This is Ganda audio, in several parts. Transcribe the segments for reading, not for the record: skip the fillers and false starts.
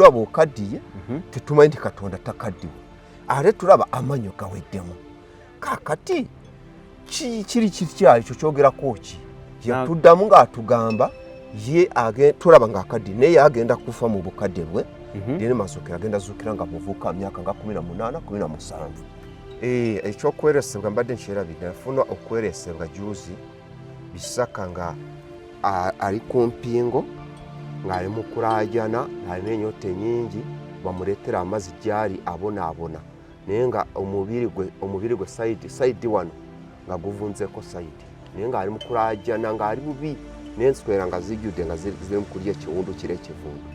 tulaba okaddiye tetumanyi nti Katonda takaddiwe ate tulaba amanyo gaweddemu kakati kiri kikyali kyo kyogerako ki yatuddamu ng'atugamba ye tulaba ng'akaddiye naye agenda kufa mu bukadde bwe ne Masokera agenda zuukira nga muvuka myaka nga 18 17 ekyokweresebwa mbadde nkyerabidde nafuna okweresebwa juzi Bisaka nga ali ku mpingo ng'ali mu kulaajana ng'alina ennyota nyingi bamuleetera amazzi gy'ali abonaabona naye nga omubiri gwe sayidi wano nga guvunzeeko sayidi naye ng'ali mu kulaajana ng'ali bubi n'enswera nga zijjudde nga ziri mu kulya ekiwundu kiri ekivundu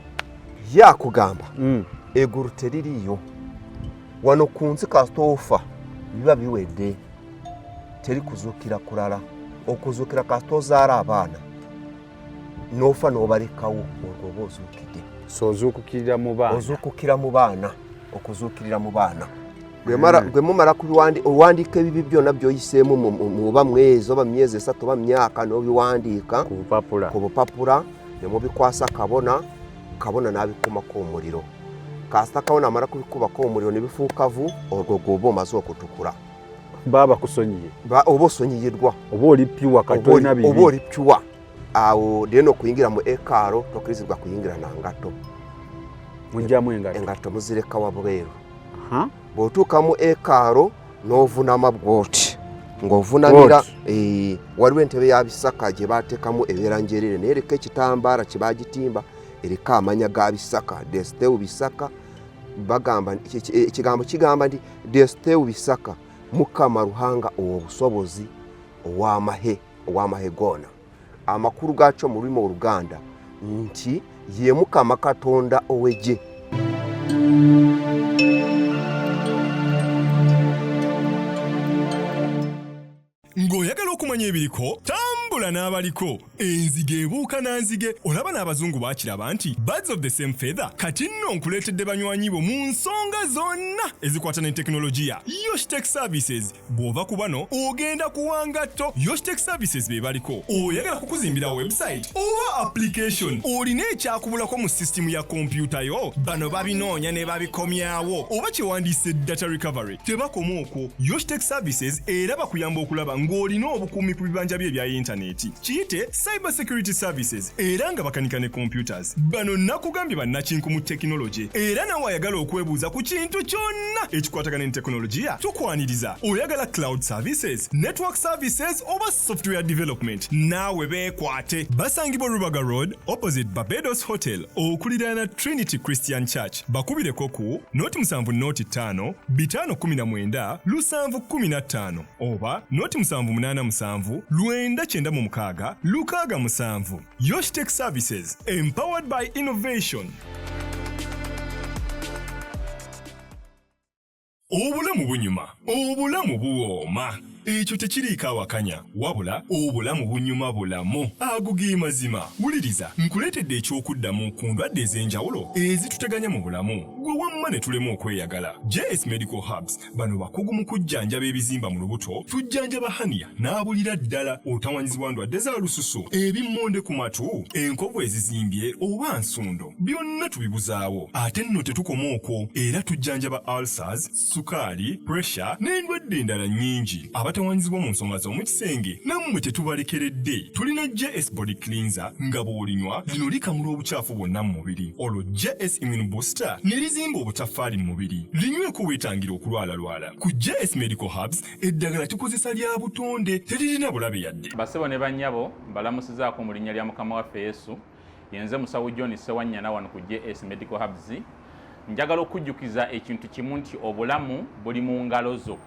ye akugamba eggulu teririiyo wano ku nsi kasitoofa biba biwedde teri kuzuukira kulala okuzuukira kasitoozaala abaana n'ofa n'obalekawo olwo oba ozuukidde so ozuukukirira mu baana okuzuukirira mu baana gwe mumala owandiika ebibi byonna by'oyiseemu muba mwezi oba myezi 3 oba myaka n'obiwandiika ku bupapula ne mubikwasa kabona n'abikumako omuliro kasita kabona amala kubikubako omuliro ne bifuukavu olwo gwoba omaze okutukula baba kusonyiye oba osonyiyiddwa oba oli pyuwa katolina bibi oba oli pyuwa awo deno okuyingira mu ekaalo tokirizibwa kuyingira na ngato mujjamu engato muzireka wabweru bw'otuuka mu ekaalo n'ovunama bw'oti ng'ovunamira waliwo entebe ya Bisaka gye baateekamu ebiranjerere naye eriko ekitambaala kye baagitimba eriko amanya ga Bisaka Desiteu Bisaka bagamba ekigambo kigamba nti Desiteu Bisaka Mukama Ruhanga obusobozi ow'amahe goona amakulu gaakyo mu lulimi Oluganda nti ye Mukama Katonda ow'eggye. Ng'oyagala okumanya ebiriko tambula n'abaliko enzige ebuuka nanzige olaba n'abazungu baakiraba nti birds of the same feather kati nno nkuleetedde banywanyi bo mu nsonga zonna ezikwata ne tekinologiya Yoshtech Services bw'ova ku bano ogenda kuwangatto Yoshtech Services be baliko oyagala kukuzimbira website oba application olina ekyakubulako mu system ya kompyuta yo bano babinoonya ne babikomyawo oba kyewandiise data recovery tebakoma okwo Yoshtech Services era bakuyamba okulaba ng'olina obukuumi ku bibanja bye ebya intaneti kiyite cyber security services era nga bakanika ne computers bano nakugambye bannakinku mu tekinologi era nawe ayagala okwebuuza ku kintu kyonna ekikwatagana ne tekinologiya tukwaniriza oyagala cloud services network services oba software development naawe beekwate basangibwa Rubaga Road opposite Barbados Hotel okuliraana Trinity Christian Church bakubireko ku noti 7 noti 5 519 715 oba noti 787 996 667 Yoshtech Services empowered by innovation. Obulamu bunyuma, obulamu buwooma. Ekyo tekiriiko awakanya wabula obulamu bunyuma bulamu agugi mazima wuliriza nkuleetedde ekyokuddamu ku ndwadde ez'enjawulo ezituteganya mu bulamu gwe wamma ne tulema okweyagala. JS Medical Hubs bano bakugu mu kujjanjaba ebizimba mu lubuto tujjanjaba hania n'abulira ddala otawanyizibwa ndwadde za lususu ebimmonde ku matu enkovu ezizimbye oba nsundo byonna tubibuzaawo ate nno tetukoma okwo era tujjanjaba ulcers sukaali pressure n'endwadde endala nnyingi abatawanyizibwa mu nsonga z'omukisenge nammwe tetubalekeredde tulina JS Body Cleanser nga bw'olinywa lino likamula obucaafu bwonna mu mubiri olwo JS Immune Booster ne lizimba obutaffaali mu mubiri linyweko weetangira okulwalalwala ku JS Medical Hubs eddagala tukozesa lya butonde teririna bulabe yadde. Basebo ne bannyabo mbalamusizaako mu linnya lya Mukama waffe Yesu yenze musawo John Sewanyana wano ku JS Medical Hubs njagala okujjukiza ekintu kimu nti obulamu buli mu ngalo zo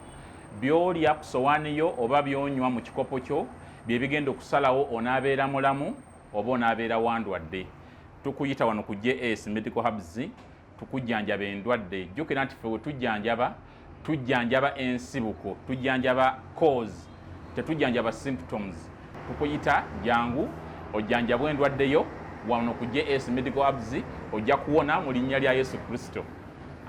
byolya ku sowaani yo oba byonywa mu kikopo kyo bye bigenda okusalawo onaabeera mulamu oba onaabeera wandwadde. Tukuyita wano ku JS Medical Hubs tukujjanjaba endwadde jjukira nti ffe we tujjanjaba ensibuko tujjanjaba cause tetujjanjaba symptoms. Tukuyita jangu ojjanjabwa endwadde yo wano ku JS Medical Hubs ojja kuwona mu linnya lya Yesu Kristo.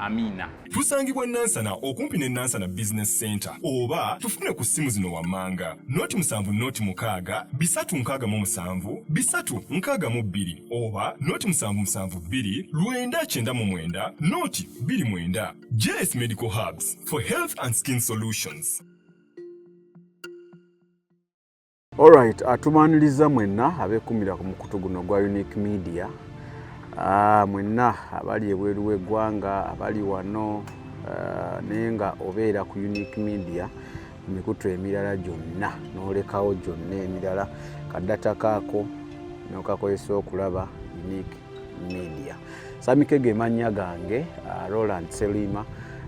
Amina. Tusangibwa Nansana okumpi ne Nansana Business Center oba tufune ku simu zino wammanga noti 7 noti 6 367 362 oba noti 772 999 noti 29. JS Medical Hubs for health and skin solutions. Alright, atumaniriza mwenna abekumira ku mukutu guno gwa Unique Media. Mwenna abali ebweru w'eggwanga abali wano nenga obeera ku Unique Media mikutu emirala gyonna n'olekawo gyonna emirala kadata kaako n'okakozesa okulaba Unique Media. Samikege mannya gange Roland Selima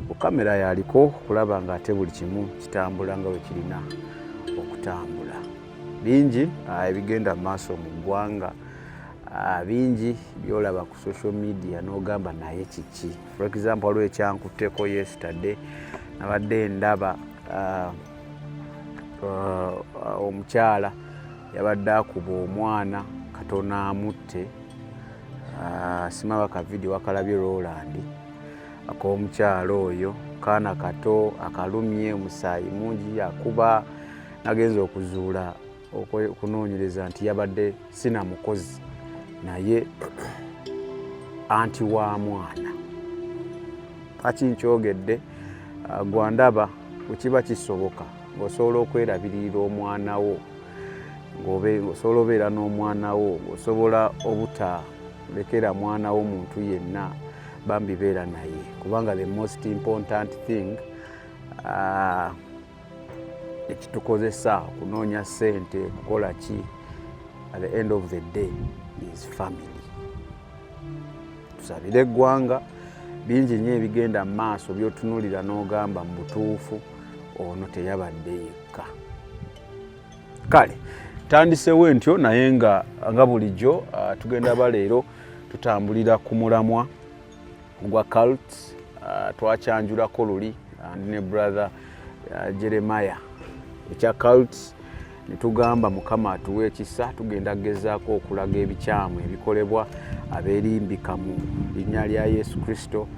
ku kamera yaliko kulaba nga ate buli kimu kitambula nga bwe kirina okutambula. Bingi ebigenda maaso mu ggwanga, bingi byolaba ku social media n'ogamba naye kiki. For example, waliwo ekyankutteko yesterday nabadde ndaba omukyala yabadde akuba omwana katono amutte. Simaba ka video wakalabye Roland ak'omukyala oyo, kaana kato akalumye, omusaayi mungi, akuba. Nagenza okuzuula okunoonyereza nti yabadde sina mukozi naye anti wa mwana. Kaki nkyogedde gwandaba bwekiba kisoboka ng'osobola okwerabirira omwana wo, ng'osobola obeera n'omwana wo, ng'osobola obutalekera mwana wo muntu yenna, bambi beera naye, kubanga the most important thing ekitukozesa okunoonya ssente kukola ki, at the end of the day is family. Tusabire eggwanga, bingi nnyo ebigenda mu maaso by'otunuulira n'ogamba mu butuufu ono teyabadde yekka. Kale tandisewo ntyo naye nga bulijjo tugenda baleero tutambulira ku mulamwa gwa cult. Twakyanjulako luli ne brother Jeremiah ekya cult ne tugamba Mukama atuwe ekisa, tugenda gezaako okulaga ebikyamu ebikolebwa abeerimbika mu linnya lya Yesu Kristo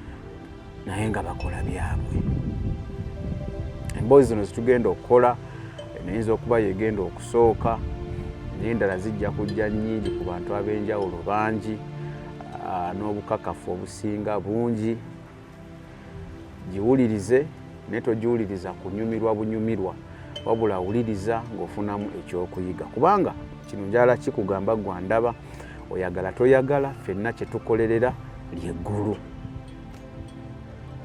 naye nga bakola byabwe. Emboozi zino zitugenda okukola neyinza okuba yegenda okusooka naye endala zijja kujja nnyingi ku bantu ab'enjawulo bangi n'obukakafu obusinga bungi. Giwulirize naye togiwuliriza kunyumirwa bunyumirwa, wabula wuliriza ng'ofunamu ekyokuyiga, kubanga kino njala kikugamba gwandaba, oyagala toyagala, ffenna kye tukolerera ly'eggulu.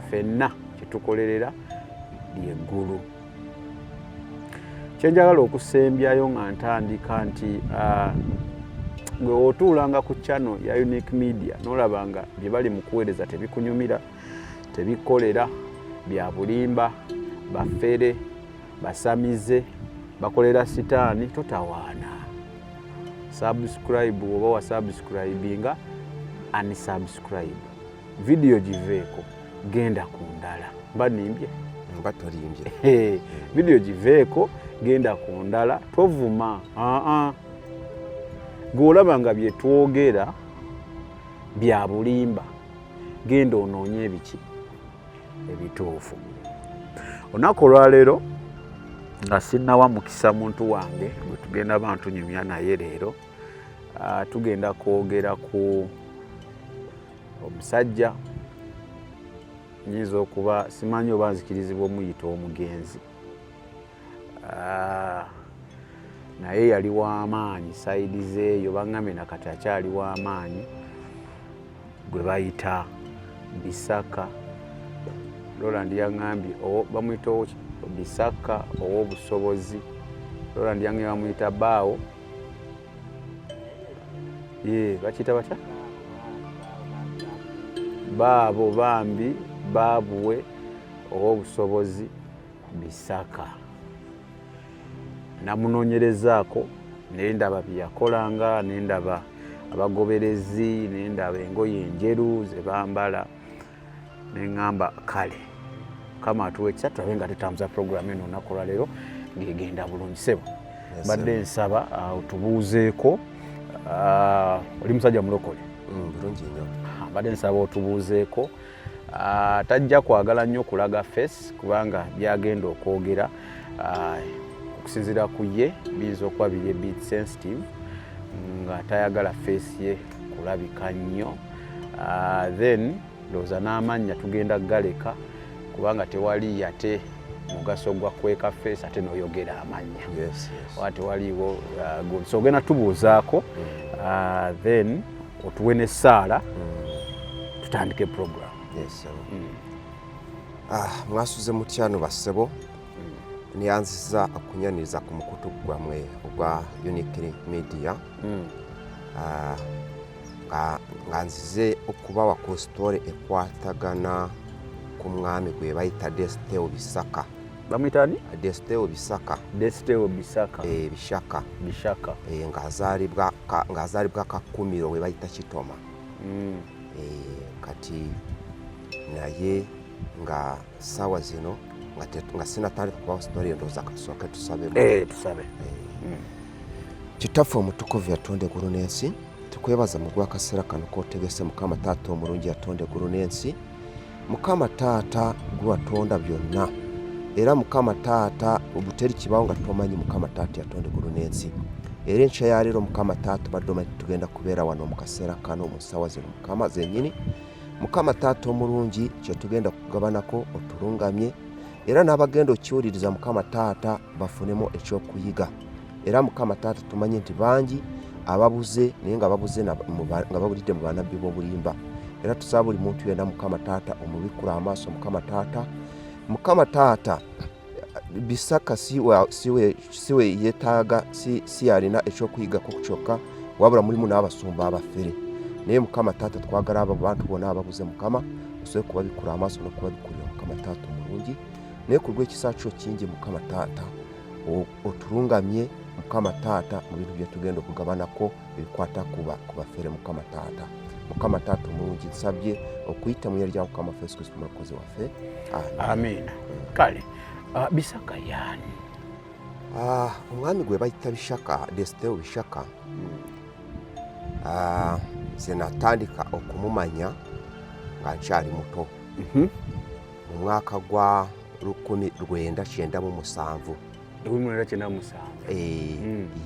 Ffenna kye tukolerera ly'eggulu. Kye njagala okusembyayo nga ntandika nti gwe otuulanga ku channel ya Unique Media n'olabanga bye bali mu kuweereza tebikunyumira, tebikolera, bya bulimba, bafere, basamize, bakolera sitaani, totawaana. Subscribe oba wa subscribinga, unsubscribe. Video giveeko, genda ku ndala. Mba nimbye? Mba tolimbye. Video giveeko, genda ku ndala, tovuma. Gw'olaba nga bye twogera bya bulimba, genda onoonye ebiki ebituufu. Olunaku olwaleero nga sinnawa mukisa muntu wange gwe tugenda bantunyumya naye leero tugenda kwogera ku omusajja nyinza okuba simanyi oba nzikirizibwa omuyita omugenzi naye yali w'amaanyi sayidi zeeyo, baŋŋambe nakati akyali w'amaanyi, gwe bayita Bisaka. Roland yaŋŋambye bamuyita Bisaka ow'obusobozi. Roland yange bamuyita Baawo. Bakiyita batya? Baabo bambi baabuwe ow'obusobozi Bisaka. Namunoonyerezaako naye ndaba bye yakolanga, ne ndaba abagoberezi, ne ndaba engoye enjeru ze bambala, ne ŋŋamba kale Mukama atuwe ekisa tulabe nga tutambuza puroguramu eno olunaku olwaleero ng'egenda bulungi. Ssebo badde nsaba otubuuzeeko, oli musajja mulokole? Bulungi nnyo. Badde nsaba otubuuzeeko tajja kwagala nnyo kulaga face kubanga byagenda okwogera okusinziira ku ye biyinza okuba biri bit sensitive nga tayagala face ye kulabika nnyo. Then ndowooza n'amannya tugenda galeka kubanga tewali yate mugaso gwa kweka face ate n'oyogera amannya. Tewaliiwo so ogenda tubuuzaako then otuwe n'essaala tutandike program. Mwasuze mutyano bassebo nyanziza okunyaniriza ku mukutu gwammwe ogwa Unique Media nga nzize okubawa ku story ekwatagana ku mwami gwe bayita Desteo Bisaka. Bamwitani? Desteo Bisaka. Desteo Bisaka. Bishaka. Bishaka. Ngazalibwa kakumiro we bayita Kitoma. Kati naye nga sawa zino nga sinatandika kubawa story endowooza katusooke tusabe. Tusabe. Kitaffe omutukuvu yatonda eggulu n'ensi, tukwebaza mu gw'akaseera kano k'otegese Mukama Taata omulungi yatonda eggulu n'ensi. Mukama Taata gwe watonda byonna, era Mukama Taata obuteri kibaawo nga tomanyi Mukama Taata yatonda eggulu n'ensi. Era enkya ya leero Mukama Taata badde omanyi tugenda kubeera wano mu kaseera kano mu ssaawa zino Mukama zennyini. Mukama Taata omulungi kye tugenda kugabanako otulungamye, era n'abagenda okiwuliriza Mukama Taata bafunemu ekyokuyiga. Era Mukama Taata tumanyi nti bangi ababuze naye nga babuze nga babulidde mu bannabbi b'obulimba. Era tusaba buli muntu yenna Mukama Taata omubikula amaaso Mukama Taata. Mukama Taata Bisaka siwe yeetaaga si alina ekyokuyigako kyokka wabula mulimu n'abasumba abafere. Naye Mukama Taata twagala abo bantu bonna ababuze Mukama osobola kubabikula amaaso n'okubabikulira Mukama Taata omulungi. Naye ku lw'ekisa kyo kingi Mukama Taata otulungamye Mukama Taata mu bintu bye tugenda okugabanako ebikwata ku bafere Mukama Taata. Mukama Taata omulungi nsabye okuyita mu linnya lya Mukama Yesu Kristo omulokozi waffe. Amen. Kale Bisaka yaani? Omwami gwe bayita Bishaka, Desteo Bishaka, nze natandika okumumanya nga nkyali muto mu mwaka gwa 1997.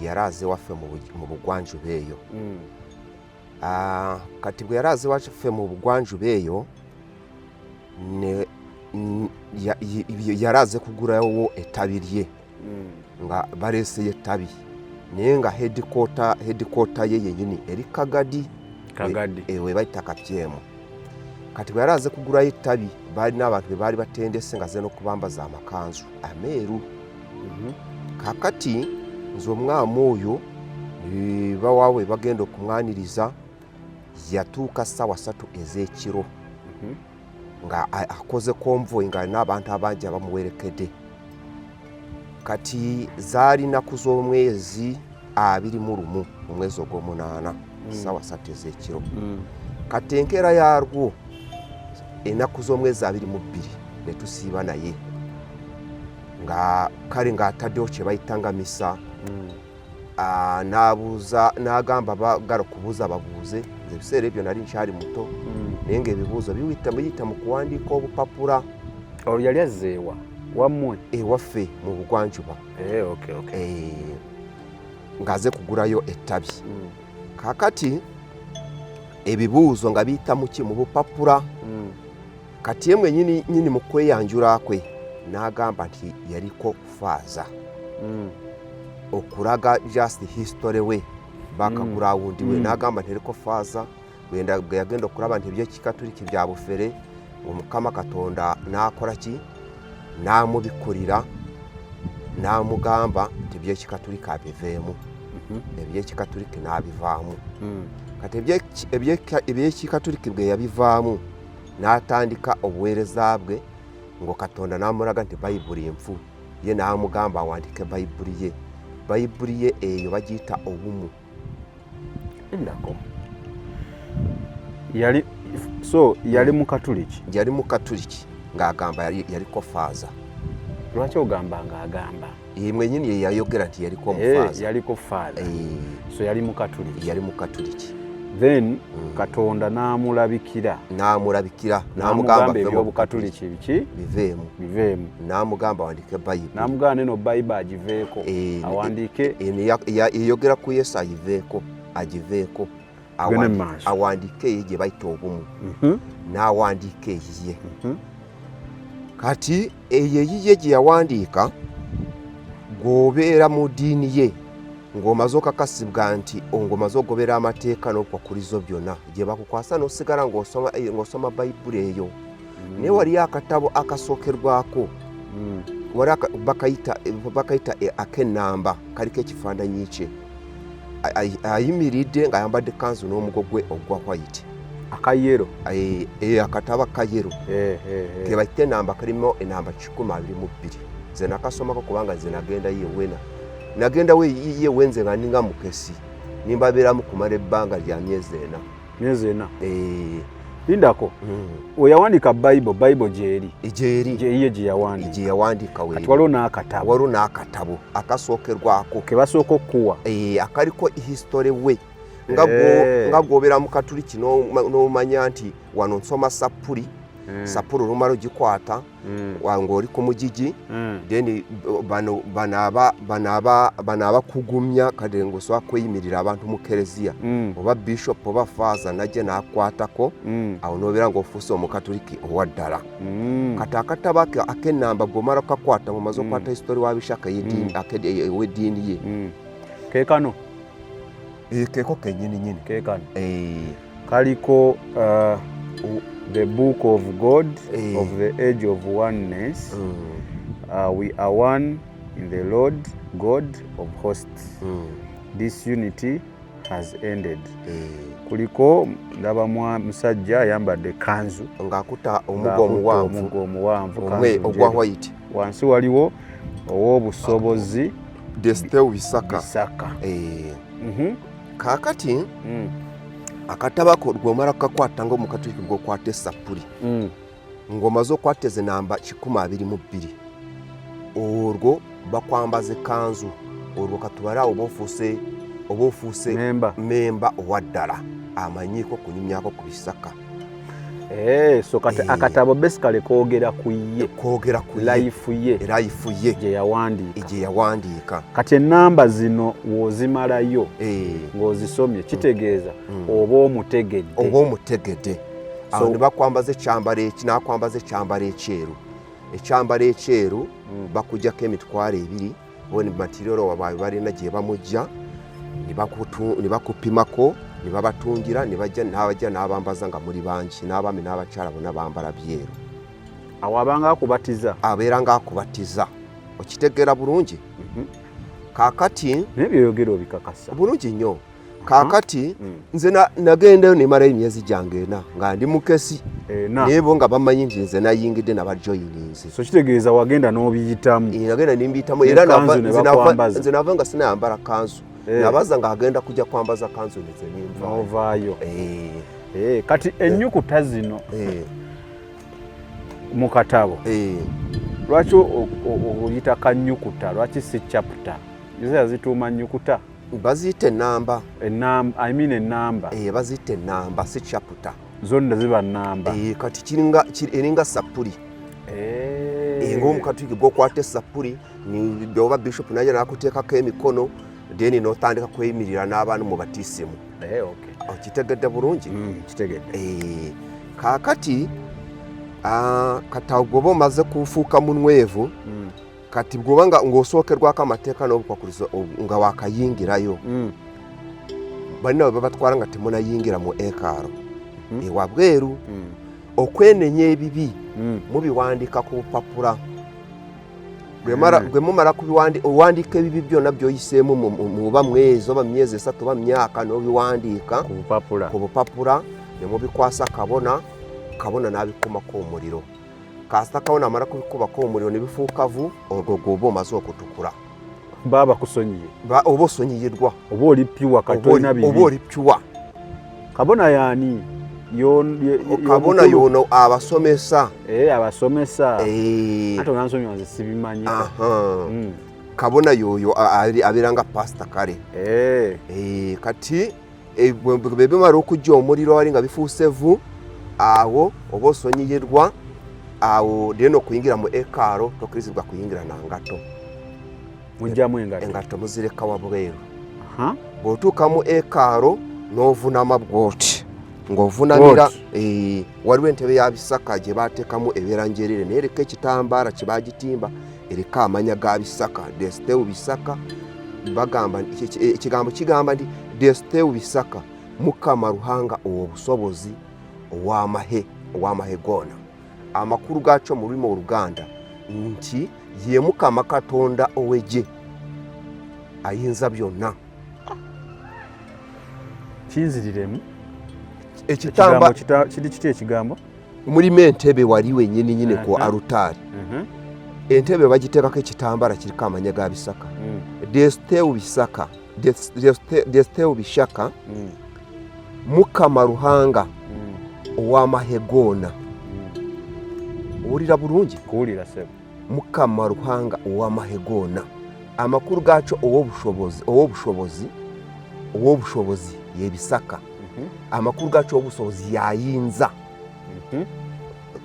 Yaraze waffe mu bugwanjuba eyo. Kati bwe yaraze waffe mu bugwanjuba eyo yaraze kugurawo ettabi lye nga baleeseyo ettabi naye nga headquarter ye yennyini eri Kagadi we bayita Katyemu. Kati bwe yaraze kugurayo ettabi baalina abantu be baali batendese nga ze n'okubambaza amakanzu ameeru. Kakati nze omwami oyo bawaawe bagenda okumwaniriza yatuuka ssaawa 3 ez'ekiro nga akoze konvoyi nga n'abantu abangi abamuwerekedde. Kati zaali nnaku z'omwezi 21 mu mwezi ogw'omunaana ssaawa 3 ez'ekiro. Kati enkeera yarwo ennaku z'omwezi 22 ne tusiiba naye nga kale ng'ataddewo kye bayitanga misa. N'agamba bagala okubuuza babuuze. Nze ebiseera ebyo nali nkyali muto naye ng'ebibuuzo biyita mu kuwandiika obupapula. Olwo yali azzeewa wammwe? Ewaffe mu bugwanjuba. Ng'aze kugulayo ettabi. Kakati ebibuuzo nga biyita mu bupapula. Kati yemwe nyini mu kweyanjula kwe n'agamba nti yaliko faaza okulaga just history we background we. N'agamba nti yaliko faaza bwe yagenda okulaba nti ebyekikatuliki bya bufere Mukama Katonda n'akola ki n'amubikulira n'amugamba nti ebyekikatuliki abiveemu. Ebyekikatuliki n'abivaamu. Kati ebyekikatuliki bwe yabivaamu n'atandika obuweereza bwe ngo Katonda n'amulaga nti Bayibuli enfu. Ye n'amugamba awandike Bayibuli ye eyo bagiyita obumu. Endako yali mukatuliki? Yali mukatuliki ng'agamba yaliko faaza. Lwaki ogamba ng'agamba? Mwenyini ye yayogera nti yaliko mufaaza. Yaliko faaza. So yali mukatuliki? Yali mukatuliki. then Katonda n'amulabikira n'amugamba ebyobukatuliki biki biveemu n'amugamba wandike Bayibuli n'amugamba neno Bayibuli agiveeko awandiike eyogera ku Yesu agiveeko awandike ye gye bayita obumu n'awandiika eyiye kati eyo eyiye gye yawandiika gwobeera mu ddiini ye ng'omaze okakasibwa nti ng'omaze ogobera amateeka n'okwakulizo byonna gye bakukwasa n'osigala ng'osoma Bayibuli eyo naye waliyo akatabo akasookerwako bakayita ak'ennamba kaliko ekifaananyi kye ayimiridde ng'ayambadde kanzu n'omugo gwe ogwa white akayero akatabo akayero ke bayita ennamba kalimu enamba 122 nze nakasomako kubanga nze nagenda nagenda ye wenze nga ninga mukesi nimbabeeramu kumala ebbanga lya myezi ena lindako oyawandika Bayibuli gyeri gye yawandiika kati waliwo n'akatabo akasookerwako ke basooka okuwa akaliko history we nga gwobeera mu Katuliki n'omanya nti wano nsoma Sapuli olumala ogikwata ng'oli ku mugigi then bano abakugumya kade ng'osobola kweyimirira abantu mu kereziya oba bishop oba faaza najje n'akwatako awo n'obeera ng'ofuuse omukatuliki owa ddala kati akatabo ak'ennamba bw'omala kukakwata ng'omaze okukwata history wa bishaka ew'eddiini ye keekano keeko kennyininyini kaliko the book of God of the age of oneness. We are one in the Lord God of hosts. This unity has ended. Kuliko ndaba musajja ayambadde kanzu ng'akuta omugo omuwanvu ogwa white wansi waliwo ow'obusobozi Desteu Bisaka kaakati akatabako gw'omala kukakwata ng'omukatuliki gw'okwata Essapuli ng'omaze okukwata ezo namba 122 olwo bakwambaza kanzu olwo katubala oba ofuuse memba owa ddala amanyiiko kunyumyako ku bisaka so kati akatabo basically koogera ku life ye gye yawandiika kati ennamba zino w'ozimalayo ng'ozisomye kitegeeza oba omutegedde awo ne bakwambaza ekyambalo ekyeru bakujjako emitwalo 2 boni material baabwe balina gye bamujja ne bakupimako ne babatungira ne bajja n'abambaza nga muri bangi n'abaami n'abakyala bonna bambala byeru awo abeera ng'akubatiza okitegeera bulungi kaakati n'ebyeyogera obikakasa bulungi nnyo kaakati nze nagendayo nemalayo emyezi gyange 4 nga ndi mukesi naye bo nga bamanyi nti nze nayingidde nabajoyininze so kitegeeza wagenda n'obiyitamu nagenda nimbiyitamu era nze nava nga sinayambala kanzu nabaza nga agenda kujja kwambaza kanzu neze n'ovaayo kati ennyukuta zino mu katabo lwaki oyita kannyukuta lwaki si chapter zituuma nnyukuta baziyita ennamba ennamba baziyita ennamba si chapter zonna ziba nnamba kati eringa Sapuli ng'omukatuliki gw'okwata Essapuli oba bishop najja n'akuteekako emikono then n'otandika kweyimirira n'abaana mu batiisimu okitegedde bulungi kaakati katawo gwoba omaze kufuuka munwevu kati bw'oba ng'osookerwako amateeka n'obukwakulizo nga wakayingirayo balina bwe babatwala nga temunayingira mu ekaaro ewabweru okwenenya ebibi mubiwandiika ku bupapula gwe mumala owandiika ebibi byonna by'oyiseemu muba mwezi oba myezi 3 oba myaka n'obiwandiika ku bupapula ne mubikwasa kabona n'abikumako omuliro kasita kabona amala kubikubako omuliro ne bifuukavu olwo gwoba omaze okutukula baba kusonyiye oba osonyiyiddwa oba oli pyuwa katolina bibi oba oli pyuwa kabona yaani kabona yono abasomesa ate onansomya nze sibimanyi kabona yoyo abeera nga pasita kale kati bwe bimala okujja omuliro wali nga bifuuse vu awo oba osonyiyirwa awo deno okuyingira mu ekaaro tokirizibwa kuyingira na ngato mujjamu engato muzireka wabweru bw'otuuka mu ekaaro n'ovunama bw'oti ng'ovunamira waliwo entebe ya bisaka gye baateekamu ebiranjerere naye ereka ekitambaala kye baagitimba ereka amanya ga bisaka Desiteu Bisaka bagamba ekigambo kigamba nti Desiteu Bisaka Mukama Ruhanga obusobozi ow'amahe goona amakulu gaakyo mu lulimi Oluganda nti ye Mukama Katonda ow'eggye ayinza byonna kinziriremu ekitamba kiri kiti ekigambo mulimu entebe wali wennyini ku alutaari entebe bagiteekako ekitambaala kiriko amanya ga bisaka Desiteu Bisaka Desiteu Bishaka Mukama Ruhanga ow'amahe goona owulira bulungi kuwulira sebo Mukama Ruhanga ow'amahe goona amakulu gaakyo ow'obushobozi yebisaka amakulu gaakyo obusobozi yayinza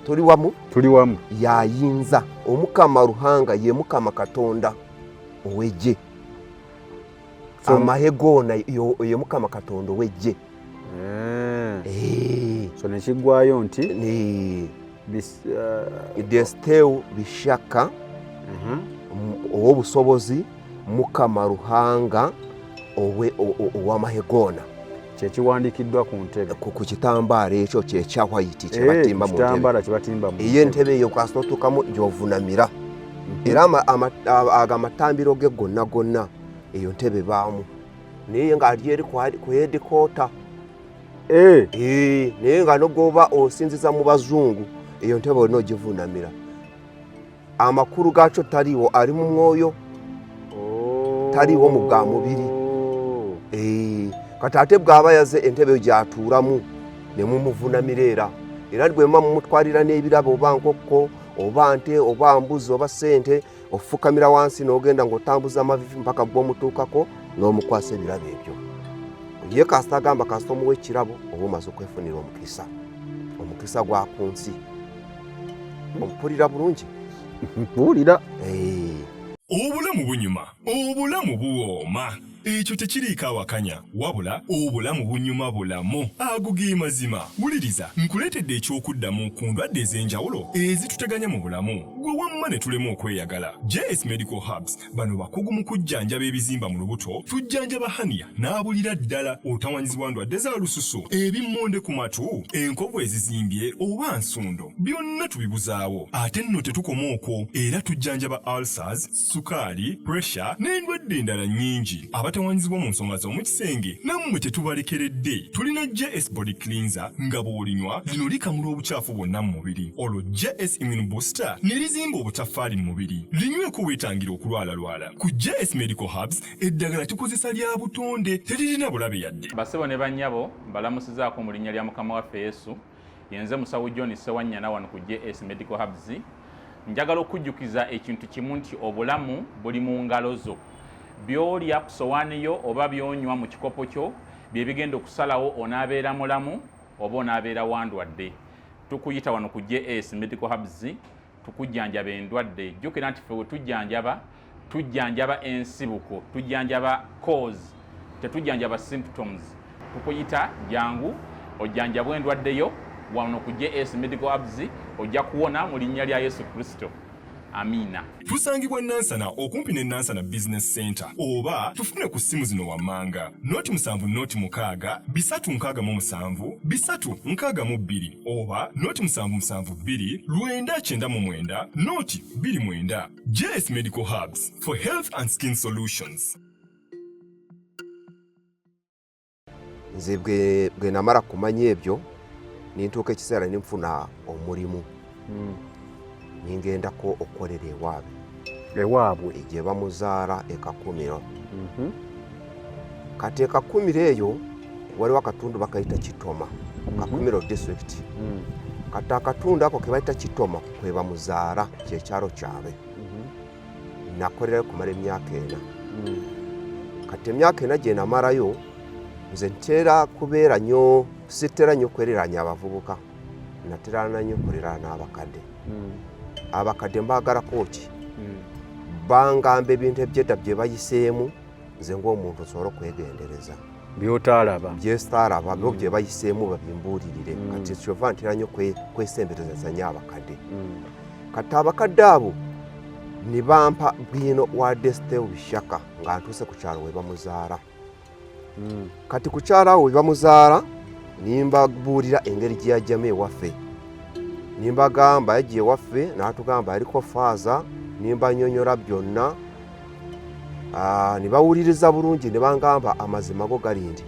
tuli wamu yayinza Omukama Ruhanga ye Mukama Katonda ow'eggye amahe goona ye Mukama Katonda ow'eggye so nekiggwayo nti Desiteu Bishaka ow'obusobozi Mukama Ruhanga ow'amahe goona kyekiwandiikiddwa ku ntebe ku kitambaala ekyo kyekya white kyebatimba mu kitambaala kyebatimba mu eyo entebe eyo kasita otuukamu gy'ovunamira era amatambiro ge gonna eyo ntebe baamu naye ng'ali eri ku hedikoota naye nga nogoba osinziza mu bazungu eyo ntebe olina ogivunamira amakulu gaakyo taliiwo ali mu mwoyo taliiwo mu ga mubiri kati ate bw'aba yaze entebe gy'atuulamu ne mumuvunamira era bwe muba mumutwalira n'ebirabo oba nkokko oba nte oba mbuzi oba ssente ofukamira wansi n'ogenda ng'otambuza amavivi mpaka bw'omutuukako n'omukwasa ebirabo ebyo ye kasita agamba kasita omuwa ekirabo oba omaze okwefunira omukisa gwa ku nsi ompulira bulungi mpulira obulamu bunyuma obulamu buwooma ekyo tekiriiko awakanya wabula obulamu bunyuma bulamu ago ge mazima wuliriza nkuleetedde ekyokuddamu ku ndwadde ez'enjawulo ezituteganya mu bulamu gwe wamma ne tulema okweyagala JS Medical Hubs bano bakugu mu kujjanjaba ebizimba mu lubuto tujjanjaba hania n'abulira ddala otawanyizibwa ndwadde za lususu ebimmonde ku matu enkovu ezizimbye oba nsundo byonna tubibuzaawo ate nno tetukoma okwo era tujjanjaba ulcers sukaali pressure n'endwadde endala nnyingi abatawanyizibwa mu nsonga z'omukisenge nammwe tetubalekeredde tulina JS Body Cleanser nga bw'olinywa lino likamula obucaafu bwonna mu mubiri olwo JS Immune Booster ne lizimba obutafaali mu mubiri linyweko weetangira okulwalalwala ku JS Medical Hubs eddagala tukozesa lya butonde teririna bulabe yadde basebo ne bannyabo mbalamusizaako mu linnya lya Mukama waffe Yesu yenze musawo John Sewanyana wano ku JS Medical Hubs njagala okujjukiza ekintu kimu nti obulamu buli mu ngalo zo byolya ku sowaani yo oba byonywa mu kikopo kyo bye bigenda okusalawo onaabeera mulamu oba onaabeera wandwadde tukuyita wano ku JS Medical Hubs tukujjanjaba endwadde jjukira nti ffe we tujjanjaba ensibuko tujjanjaba cause tetujjanjaba symptoms tukuyita jangu ojjanjabwa endwadde yo wano ku JS Medical Hubs ojja kuwona mu linnya lya Yesu Kristo. Amina. Tusangibwa Nansana okumpi ne Nansana Business Center oba tufune ku simu zino wammanga noti 7 bisatu nkaga mu 7 bisatu nkaga mu 2 oba noti 772 999 noti 29. JS Medical Hubs for health and skin solutions. Nze bwe namara kumanya ebyo nintuuka ekiseera ninfuna omulimu ningendako okukolera ewaabwe gye bamuzaala ekakumiro kati ekakumiro eyo waliwo akatundu bakayita Kitoma Kakumiro district kati akatundu ako ke bayita Kitoma kwe bamuzaala kyekyalo kyabwe nakolerayo kumala emyaka 4 kati emyaka 4 gye namalayo nze ntera kubeera nnyo sitera nnyo kwereranya abavubuka naterana nnyo kulerana n'abakadde abakadde mbaagalako ki bangamba ebintu ebyedda bye bayiseemu nze ng'omuntu osobola okwegendereza byotaalaba byesitaalaba bo bye bayiseemu babimbuulirire kati kyova ntera nnyo kwesembereza nnyo abakadde kati abakadde abo ne bampa bwino wadde Steve Bishaka nga ntuuse ku kyalo we bamuzaala kati ku kyalo awo we bamuzaala nimbabuulira engeri gye yajjamu ewaffe nimbagamba yajja ewaffe n'atugamba yaliko faaza nimbanyonyola byonna ne bawuliriza bulungi ne bangamba amazima go gali nti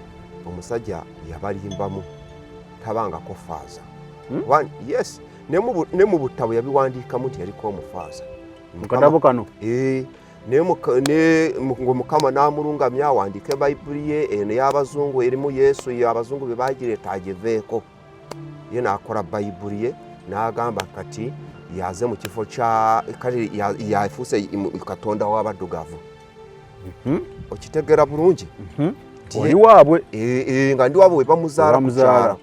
omusajja yabalimbamu tabangako faaza yes ne mu butabo yabiwandiikamu nti yaliko omufaaza mukatabo kano Mukama n'amulungamya awandiike bayibuli ye eno y'abazungu erimu Yesu abazungu be bagireeta agiveeko ye n'akola bayibuli ye n'agamba kati yaze mu kifo kale yafuuse katonda w'abaddugavu okitegeera bulungi oli waabwe nga ndi waabwe we bamuzaala ku kyalo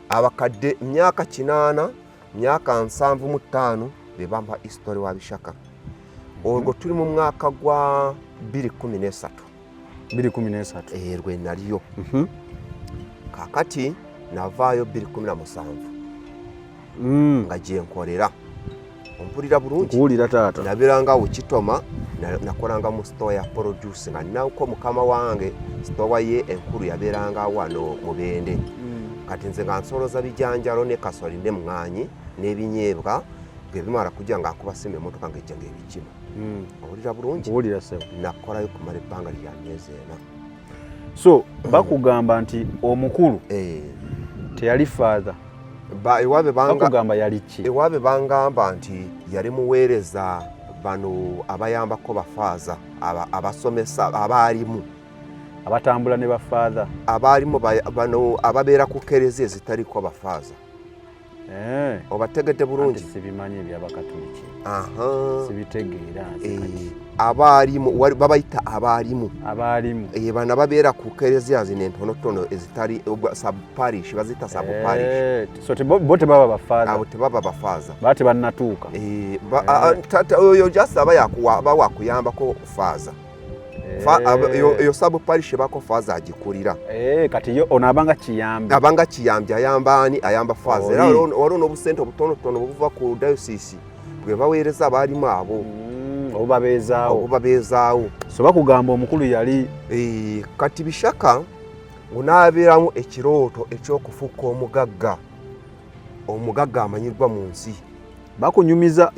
abakadde myaka 8 myaka 75 be bampa history wa Bishaka olwo tuli mu mwaka gwa 2013 rwe naliyo kakati navaayo 2017 nga gye nkolera ompulira bulungi kuwulira taata nabiranga Ukitoma nakolanga mu store ya produce nga nako mukama wange store ye enkulu yaberanga wano Mubende kati nze nga nsoloza bijanjalo ne kasoli ne mwanyi n'ebinyeebwa bimala kujja nga akuba simu emotoka ngejja ng'ebikima owulira bulungi kuwulira sewo nakolayo kumala ebbanga lya myezi 4 so bakugamba nti omukulu teyali father bakugamba yali ki ewabe bangamba nti yali muweereza bano abayambako bafaaza abasomesa abaalimu abatambula ne bafather abaalimu bano ababeera ku kerezi ezitaliko bafaaza obategedde bulungi sibimanyi ebyabakatoliki sibitegeera abaalimu babayita abaalimu bano babeera ku kereziya zino entonotono ezitali subparish bazita subparish so bo tebaba bafaaza abo tebaba bafaaza bate bannatuuka oyo just aba wakuyambako faaza yo subparish bako faaza agikulira kati yo ono abanga kiyambi ayamba ani ayamba faaza era waliwo n'obusente obutonotono buva ku diocese bwe baweereza abaalimu abo obubabeezaawo so bakugamba omukulu yali kati Bishaka ng'onaabeeramu ekirooto eky'okufuuka omugagga amanyirwa mu nsi bakunyumiza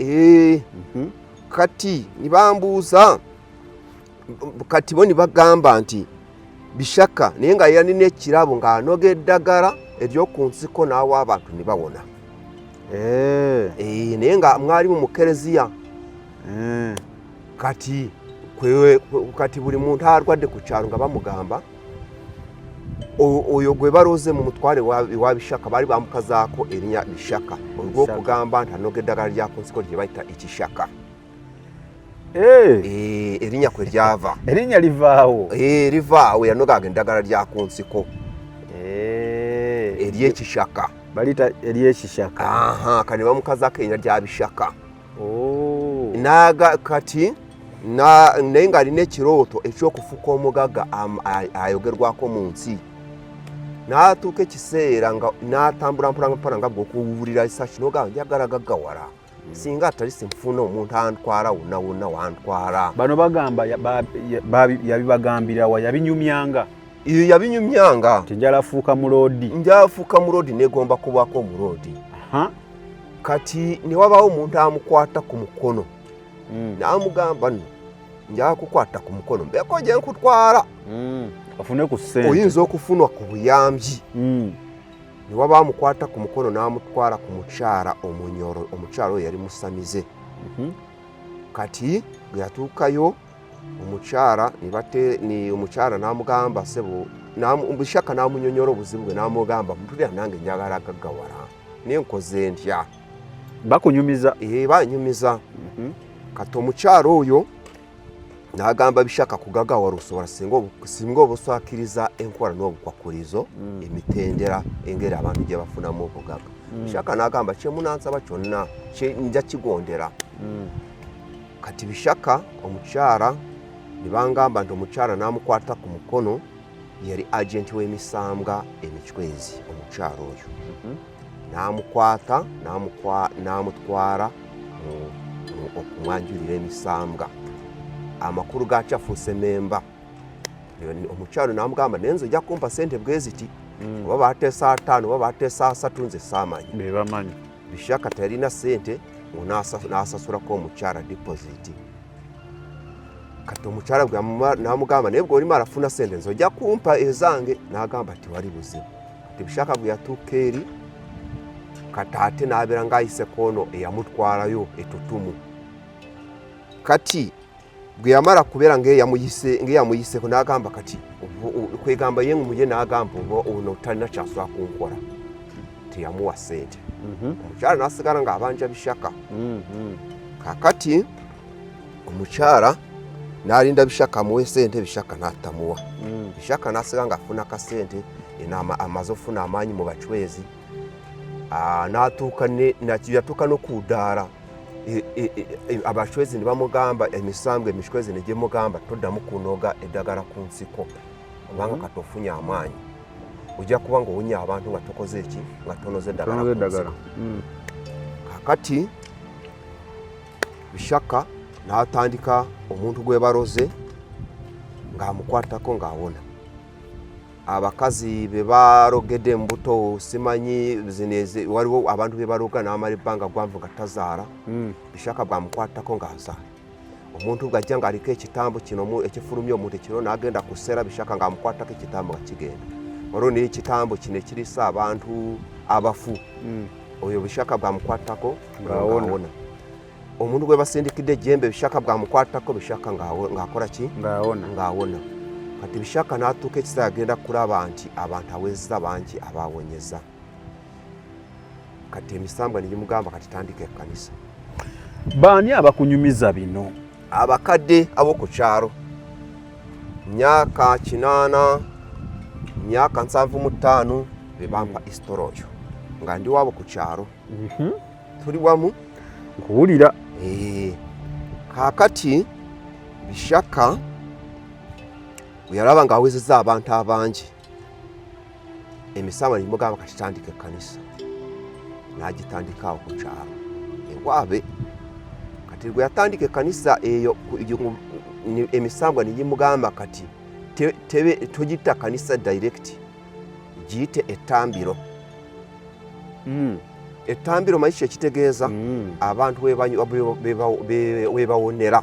kati nibambuuza kati bo nibagamba nti Bishaka naye nga yalina ekirabo ng'anoga eddagala ery'oku nsiko n'awa abantu ne bawona naye nga mwalimu mu kereziya kati buli muntu alwadde ku kyalo nga bamugamba oyo gwe balooze mu mutwale wa Bishaka baali bamukazaako erinnya Bishaka olw'okugamba nti anoga eddagala ly'aku nsiko lye bayita ekishaka erinnya kwe lyava erinnya livaawo yanogaga eddagala ly'aku nsiko ery'ekishaka balita ery'ekishaka kati bamukazaako erinnya lya Bishaka kati naye ng'alina ekirooto eky'okufuuka omugagga ayogerwako mu nsi n'atuuka ekiseera nga n'atambula mpana nga gweokuwulira isaki n'ogamba njagala gaggawala singa atali sinfuna omuntu antwala wonna wantwala bano bagamba yabibagambirawa yabinyumyanga iyo yabinyumyanga tinjalafuuka muloodi negomba kubako omuloodi kati ne wabaawo omuntu amukwata ku mukono n'amugamba nno njala kukwata ku mukono mbeeko gye nkutwala afune ku ssente oyinza okufunwa ku buyambi ne waba amukwata ku mukono n'amutwala ku mukyala omunyoro omukyala oyo yali musamize kati bwe yatuukayo omukyala omukyala n'amugamba sebo Bishaka n'amunyonyola obuzibu bwe n'amugamba mpulira nange njagala gaggawala naye nkoze ntya bakunyumiza banyumiza kati omukyala oyo nagamba Bishaka kugaga warusobora singo obuswakiriza enkola n'obukwakurizo emitendera engera abantu gye bafunamu obugaga Bishaka nagamba kye munansaba kyonna kye nja kigondera kati Bishaka omukyala nibangamba nti omukyala namukwata ku mukono yali agent w'emisambwa emichwezi omukyala oyo namukwata namutwara okumwanjulira emisambwa amakuru gakyafuse memba omukyalo namugamba nenzo ojja kumpa sente bweziti oba bateesa 5 oba bateesa 3 nze saamanyi bebamanyi Bishaka talina sente n'asasulako omukyala deposit kati omukyala gwe namugamba naye bwe olima arafuna sente nze ojja kumpa ezange n'agamba ti wali buzibu kati Bishaka bwe yatuuka eri kati ate n'abeera ng'ayise kono eyamutwalayo etutumu kati gwe yamala kubeera ng'eyamuyiseko n'agamba kati kwegamba ye ngumuye n'agamba ono talina kyasobola kunkola teyamuwa sente omukyala n'asigala ng'abanja Bishaka kakati omukyala n'alinda Bishaka amuwe sente Bishaka n'atamuwa Bishaka n'asigala ng'afuna kasente amaze ofuna amaanyi mu bachwezi yatuuka n'okudaara abachwezi nibamugamba emisambwa emishwezi ne gyemugamba toddamu kunoga eddagala ku nsiko kubanga katofunye amaanyi ojja kuba ng'owunya abantu nga tokoze eki nga tonoze eddagala kakati Bishaka n'atandika omuntu gwe baroze ng'amukwatako ng'awona abakazi be barogedde mbuto simanyi zineze waliwo abantu be baroga n'amala ebbanga gwanvu nga tazaala Bishaka bwamukwatako ng'azaala omuntu gajja ng'aliko ekitambo kino ekifulumya omuntu kino n'agenda ku sseera Bishaka ng'amukwatako ekitambo nga kigenda waliwo naye ekitambo kino ekirisa abantu abafu oyo Bishaka bwamukwatako ng'awona omuntu gwe basindikidde ejjembe Bishaka bwamukwatako Bishaka ng'akola ki ng'awona kati Bishaka n'atuuka ekiseera agenda kulaba nti abantu awezza bangi abawonyeza kati emisambwa negimugamba kati tandika ekkanisa baani abakunyumiza bino abakadde ab'oku kyalo myaka 8 myaka 75 be bampa isitoro oyo nga ndi wabo ku kyalo tuli wamu nkuwulira kakati Bishaka uyalaba ng'awezezza abantu abangi emisambwa negimugamba kati tandika ekkanisa n'agitandikawo ku kyalo ewaabe kati gwe yatandika ekkanisa eyo emisambwa negimugamba kati togita kanisa direct giyite ettambiro ettambiro maisha ekitegeeza abantu webawonera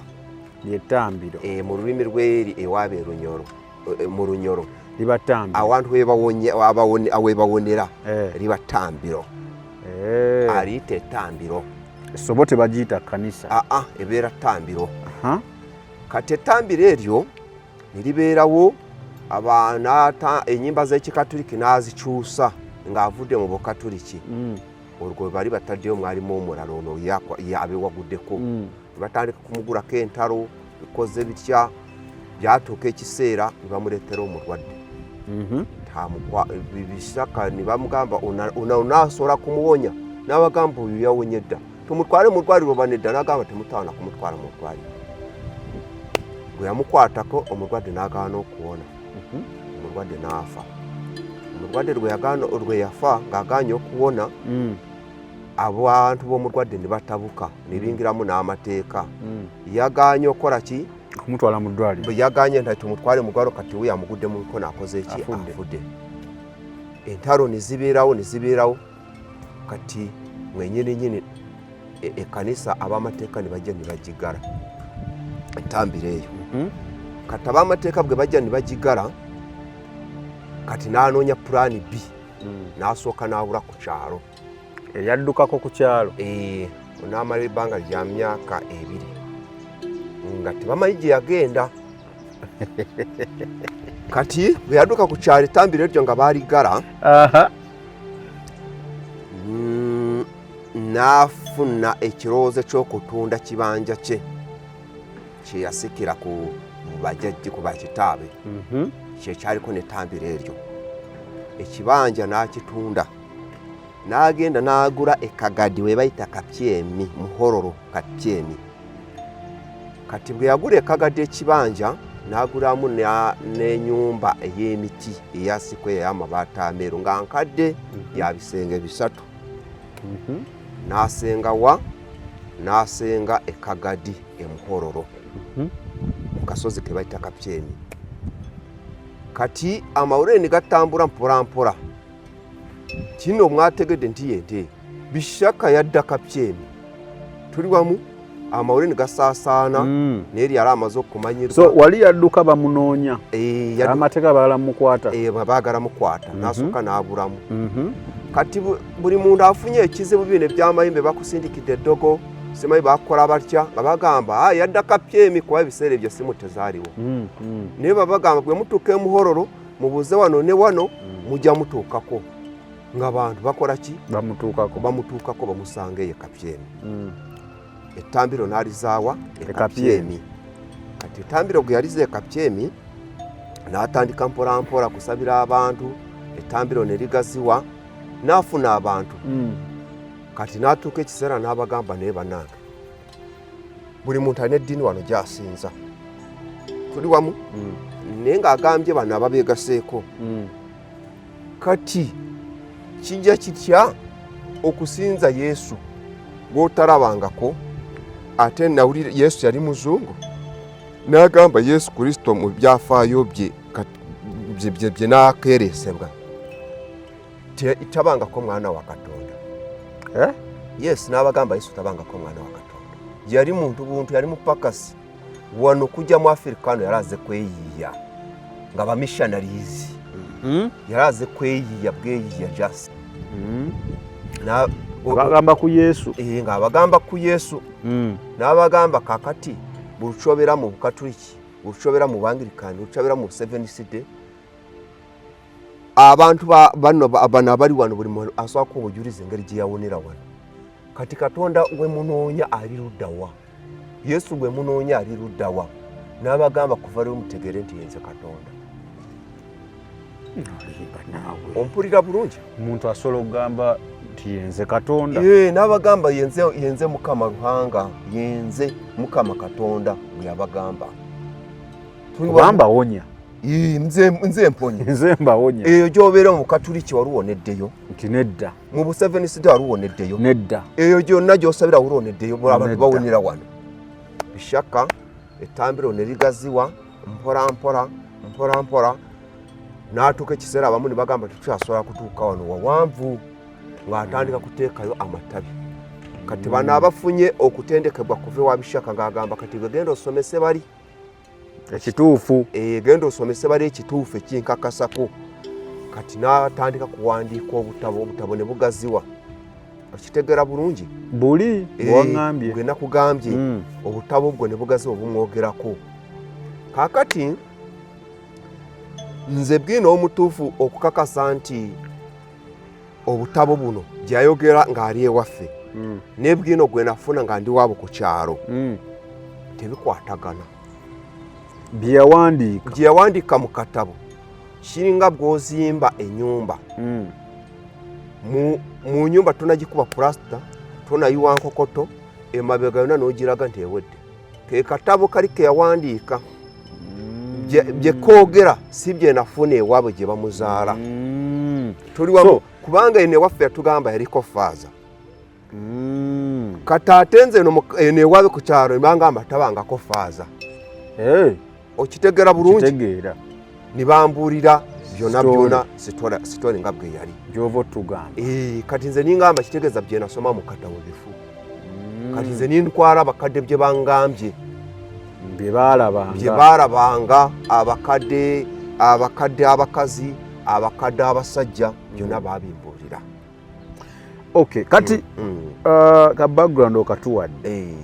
ly'ettambiro mu lulimi lw'eri ewaaba mu Runyoro libatambiro abantu webawonera liba ttambiro aliyita ettambiro so bo tebagiyita kanisa ebeera ttambiro kati ettambiro eryo neribeerawo enyimba z'ekikatuliki n'azikyusa ng'avudde mu bukatuliki olwo bali bataddeyo mwalimu omulala ono abewaguddeko batandika kumugulako entalo bikoze bitya byatuuka ekiseera nebamuleetera omulwadde Bishaka nibamugamba onaasobola kumuwonya n'abagamba oyo yawonye dda tumutwale mu ddwaliro banedda n'agamba temutaana kumutwala mu ddwaliro gwe yamukwatako omulwadde n'agaana okuwona omulwadde n'afa omulwadde lwe yafa ng'agaanye okuwona abantu b'omulwadde ne batabuka ne bingiramu n'amateeka yagaanye okola ki kumutwala mu ddwaliro yagaanye nti tumutwale mu ddwaliro kati we yamugudde mu mikono akoze eki afudde entalo ne zibeerawo kati mwennyini ekkanisa ab'amateeka ne bajja ne bagigala ettambiro eyo kati ab'amateeka bwe bajja ne bagigala kati n'anoonya pulaani B n'asooka n'abula ku kyalo eyaddukako ku kyalo n'amala ebbanga lya myaka 2 nga tebamanyi gye yagenda kati bwe yadduka ku kyalo ettambiro eryo nga baaligala n'afuna ekirowoozo ky'okutunda kibanja kye kye yasikira ku bajjajje ku bakitaabe kyekyaliko n'ettambiro eryo ekibanja n'akitunda n'agenda n'agula ekagadi we bayita Kapyemi Muhororo Kapyemi kati bwe yagula ekagadi ekibanja n'agulamu n'ennyumba ey'emiti eyasikwe ey'amabaati ameeru nga nkadde ya bisenge bisatu n'asenga ekagadi emuhororo ku kasozi ke bayita Kapyemi kati amawulire ne gatambula mpolampola kino mwategedde nti yente Bishaka yadda Kapyemi tuli wamu amawulire ne gasaasaana n'eri yali amaze okumanyirwa so wali yadduka bamunoonya amateeka baalamukwata baagala mukwata n'asooka n'abulamu kati buli muntu afunye ekizibu bino ebyamayimbe bakusindikidde eddogo simanyi bakola batya nga bagamba yadda Kapyemi kuba ebiseera ebyo simu tezaaliwo naye babagamba bwe mutuuka emuhororo mubuuze wano ne wano mujja mutuukako ng'abantu bakola ki bamutuukako bamusanga eyo Kapyemi ettambiro n'alizaawa Kapyemi kati ettambiro gwe yaliza e Kapyemi n'atandika mpolampola kusabira abantu ettambiro ne ligaziwa n'afuna abantu kati n'atuuka ekiseera n'abagamba naye bannange buli muntu alina eddiini wano gy'asinza tuli wamu naye ng'agambye bano ababeegaseeko kati kijja kitya okusinza Yesu gw'otalabangako ate nawulira Yesu yali muzungu n'agamba Yesu Kristo mu byafaayo bye n'akeeresebwa tabangako mwana wa Katonda Yesu n'abagamba Yesu tabangako mwana wa Katonda yali muntu buntu yali mupakasi wano kujja mu Afrikano yalaze kweyiya nga ba missionaries yalaze kweyiya bweyiya just bagamba ku Yesu nga abagamba ku Yesu n'abagamba kakati buchobera mu Bukatoliki buchobera mu Banglikani buchobera mu Seventh Day abantu bano abali wano buli muntu asooka kubujuliza engeri gye yawonera wano kati Katonda gwe munoonya ali luddawa Yesu gwe munoonya ali luddawa n'abagamba kuva lwe mutegere nti yenze Katonda ompulira bulungi omuntu asobola okugamba nti yenze Katonda n'abagamba yenze Mukama Ruhanga yenze Mukama Katonda bwe yabagamba kubamba wonya nze mponye nze mbawonya eyo gy'obeera mu Katoliki waluwoneddeyo nti nedda mu Seventh Day waluwoneddeyo nedda eyo gyonna gy'osabira waluwoneddeyo abantu bawonera wano Bishaka ettambiro ne ligaziwa mpolampola n'atuuka ekiseera abamu ne bagamba tetukyasobola kutuuka wano wawanvu ng'atandika kuteekayo amatabi kati bano abafunye okutendekebwa kuva ewa Bishaka ng'agamba kati begenda osomese bali ekituufu genda osomese bali ekituufu ekinkakasako kati n'atandika kuwandiika obutabo ne bugaziwa okitegera bulungi buli bwangambye gwe nakugambye obutabo bwo ne bugaziwa obumwogerako kakati nze bwino omutuufu okukakasa nti obutabo buno gyayogera ng'ali ewaffe ne bwino gwe nafuna nga ndi waabo ku kyalo tebikwatagana bye yawandiika mu katabo kiringa bw'ozimba ennyumba mu nyumba tonagikuba pulasta tonayiwa nkokoto emabega yonna n'ogiraga nti ewedde ke katabo kali ke yawandiika bye koogera si bye nafuna ewaabwe gye bamuzaala tuli wamu kubanga eno ewaffe yatugamba yaliko faaza kati ate nze eno ewaabwe ku kyalo ebangamba tabangako faaza okitegera bulungi ne bambuulira byonna sitori nga bwe yali gy'ova otugamba kati nze ningamba kitegeeza bye nasoma mu katabo bifu kati nze nintwala abakadde bye bangambye bye baalabanga abakadde abakazi abakadde abasajja byonna babimbuulira kati ka background okatuwadde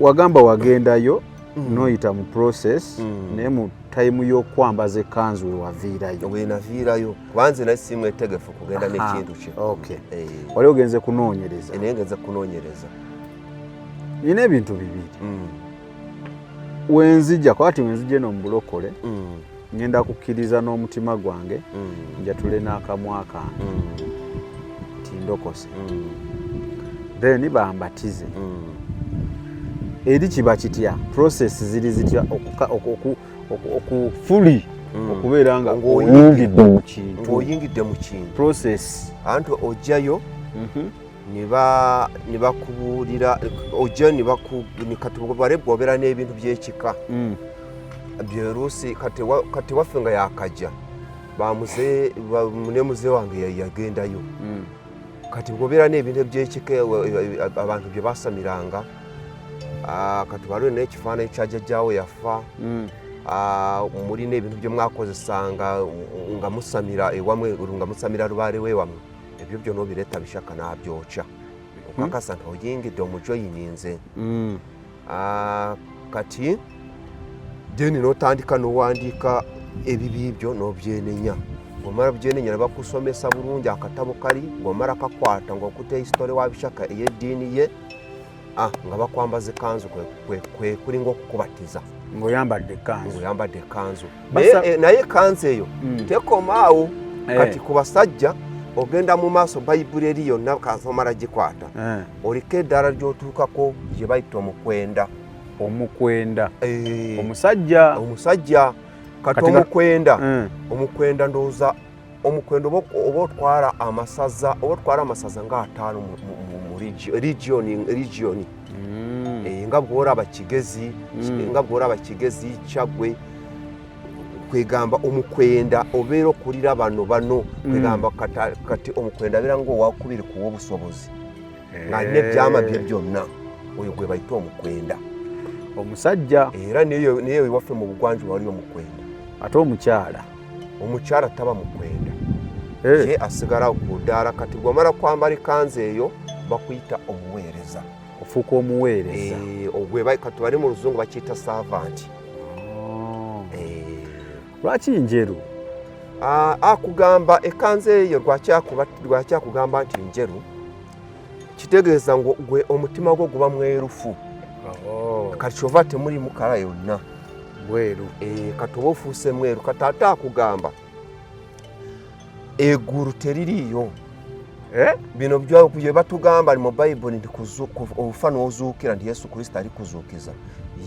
wagamba wagendayo noyita mu process naye mu time y'okwambaza ekkanzu wewaviirayo wenaviirayo kubanze naye simwetegefu kugenda n'ekintu kye wali ogenze kunoonyereza naye ngenze kunoonyereza nina ebintu bibiri wenzija kwati wenzije no mbulokole ngenda kukkiriza n'omutima gwange njatule n'akamwa kange tindokose then bambatize eri kiba kitya process ziri zitya okufuli okubeera nga oyingidde mu kintu process antu ojjayo ne bakubuulira ojja nikatubale bw'obeera n'ebintu by'ekika byeruusi kati waffe nga yakajja ne muze wange yagendayo kati bw'obeera n'ebintu by'ekika abantu bye basamiranga kati waliwo n'ekifaananyi kya jjajjaawo yafa mulina ebintu bye mwakozesanga nga musamira ewamwe nga musamira lubaale w'ewamwe ebyo byonna obireeta bishaka n'abyokya okakasa nti oyingidde omujoyininze kati jeni n'otandika n'owandiika ebibi byo n'obyenenya bw'omala byenenya ne bakusomesa bulungi akatabo kali bw'omala kakwata ng'okuta hisitole wa bishaka ey'eddiini ye nga bakwambaza ekanzu kwe kulinga okukubatiza ng'oyambadde ekanzu naye ekanzu eyo tekomaawo kati ku basajja ogenda mu maaso bayibuli eri yonna kasomala gikwata oliko eddaala gy'otuukako gye bayita omukwenda omusajja kati omukwenda ndowooza omukwenda oba otwala amasaza nga 5 mu regioni nga bw'olaba kigezi Kyaggwe kwegamba omukwenda obeera okulira bano kwegamba kati omukwenda abeera ng'owakubiri kuwa obusobozi ng'alina ebyama bye byonna oyo gwe bayita omukwenda omusajja era naye ewaffe mu bugwanjuba wali omukwenda ate omukyala taba mukwenda ye asigala ku ddaala kati bw'omala kwambala ekanzu eyo bakuyita omuweereza ofuuka omuweereza kati bali mu luzungu bakiyita servant lwaki njeru akugamba ekanzu eyo lwakyakugamba nti njeru kitegeeza ngu gwe omutima gwo guba mwerufu kati kyova temulimu kala yonna bweru kati oba ofuuse mweru kati ate akugamba eggulu teririiyo bino bye batugamba mu bayibuli nti olufa n'ozuukira nti Yesu Kristo ali kuzuukiza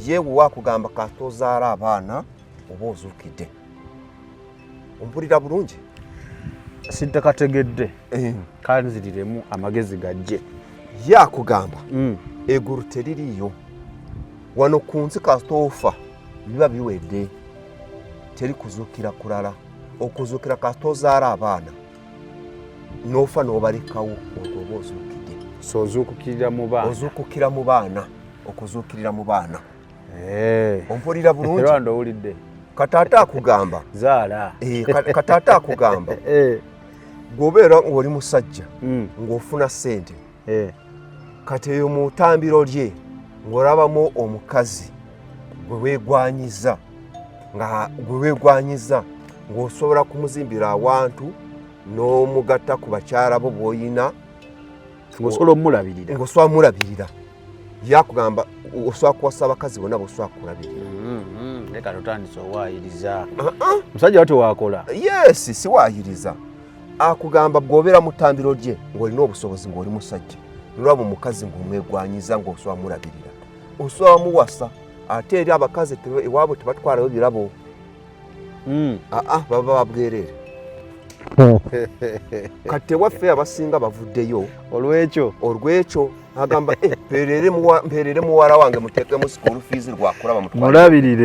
yewe wakugamba kati ozaala abaana oba ozuukidde ompulira bulungi sintakategedde kanziriremu amagezi gajje yakugamba eggulu teririiyo wano ku nsi kasita ofa biba biwedde teri kuzuukira kulala okuzuukira kasita ozaala abaana n'ofa n'obalekawo otwo oba ozuukidde ozuukukira mu baana okuzuukirira mu baana ompulira bulungi era ndowulidde katata akugamba zaala katata akugamba gwobeera ng'oli musajja ng'ofuna ssente kati eyo mu ttambiro lye ng'olabamu omukazi gwe weegwanyiza ng'osobola kumuzimbira awantu n'omugatta ku bakyala bo bw'oyina ng'osobola omulabirira yakugamba osobola kuwasa abakazi bonna b'osobola kulabirira leka totandise owaayiriza musajja wate wakola yes siwaayiriza akugamba bw'obeera mu ttambiro lye ng'olina obusobozi ng'oli musajja nolwaba omukazi ng'omwegwanyiza ng'osobola mulabirira osobola muwasa ate eri abakazi ewaabwe tebatwalayo birabo baba babwerere kati ewaffe abasinga bavuddeyo olw'ekyo agamba mpeerere muwala wange muteekemu school fees lwakulaba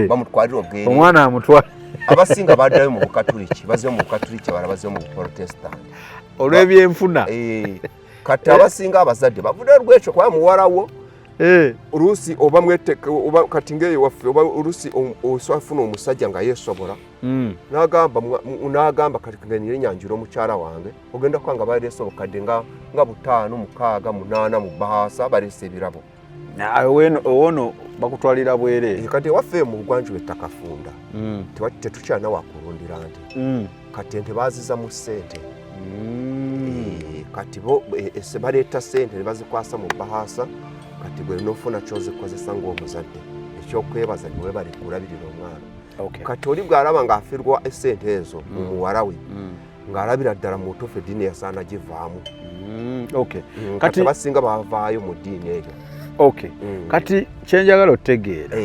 bamutwalire obwere omwana amutwala abasinga baddayo mu bukatuliki bazeyo mu bukatuliki abala bazeyo mu buprotestant olw'ebyenfuna kati abasinga abazadde bavuddeyo olw'ekyo kuba muwala wo oluusi oba mweteke oba kati ngeyo waffe oba oluusi osafuna omusajja nga yeesobola n'agamba kati ngenire nyanjira omukyala wange ogenda kuba nga baleese obukadde nga 5, 6, 8 mu bahaasa baleese ebirabo owono bakutwalira bwereere kati ewaffe mu bugwanjuba ettakafunda tetukyalina wakulundira nti kati ente baaziza mu ssente kati bo baleeta ssente ne bazikwasa mu bahaasa kati gwe n'ofuna kyozikozesa ng'omuzadde ekyokwebaza niwe bali kulabirira omwana. Okay. Kati oli bw'alaba ng'afiirwa essente ezo mu muwala we ng'alabira ddala mu tuufu eddiini yasaana givaamu. Okay. Kati basinga bavaayo mu ddiini eyo. Okay. Kati kyenjagala otegeera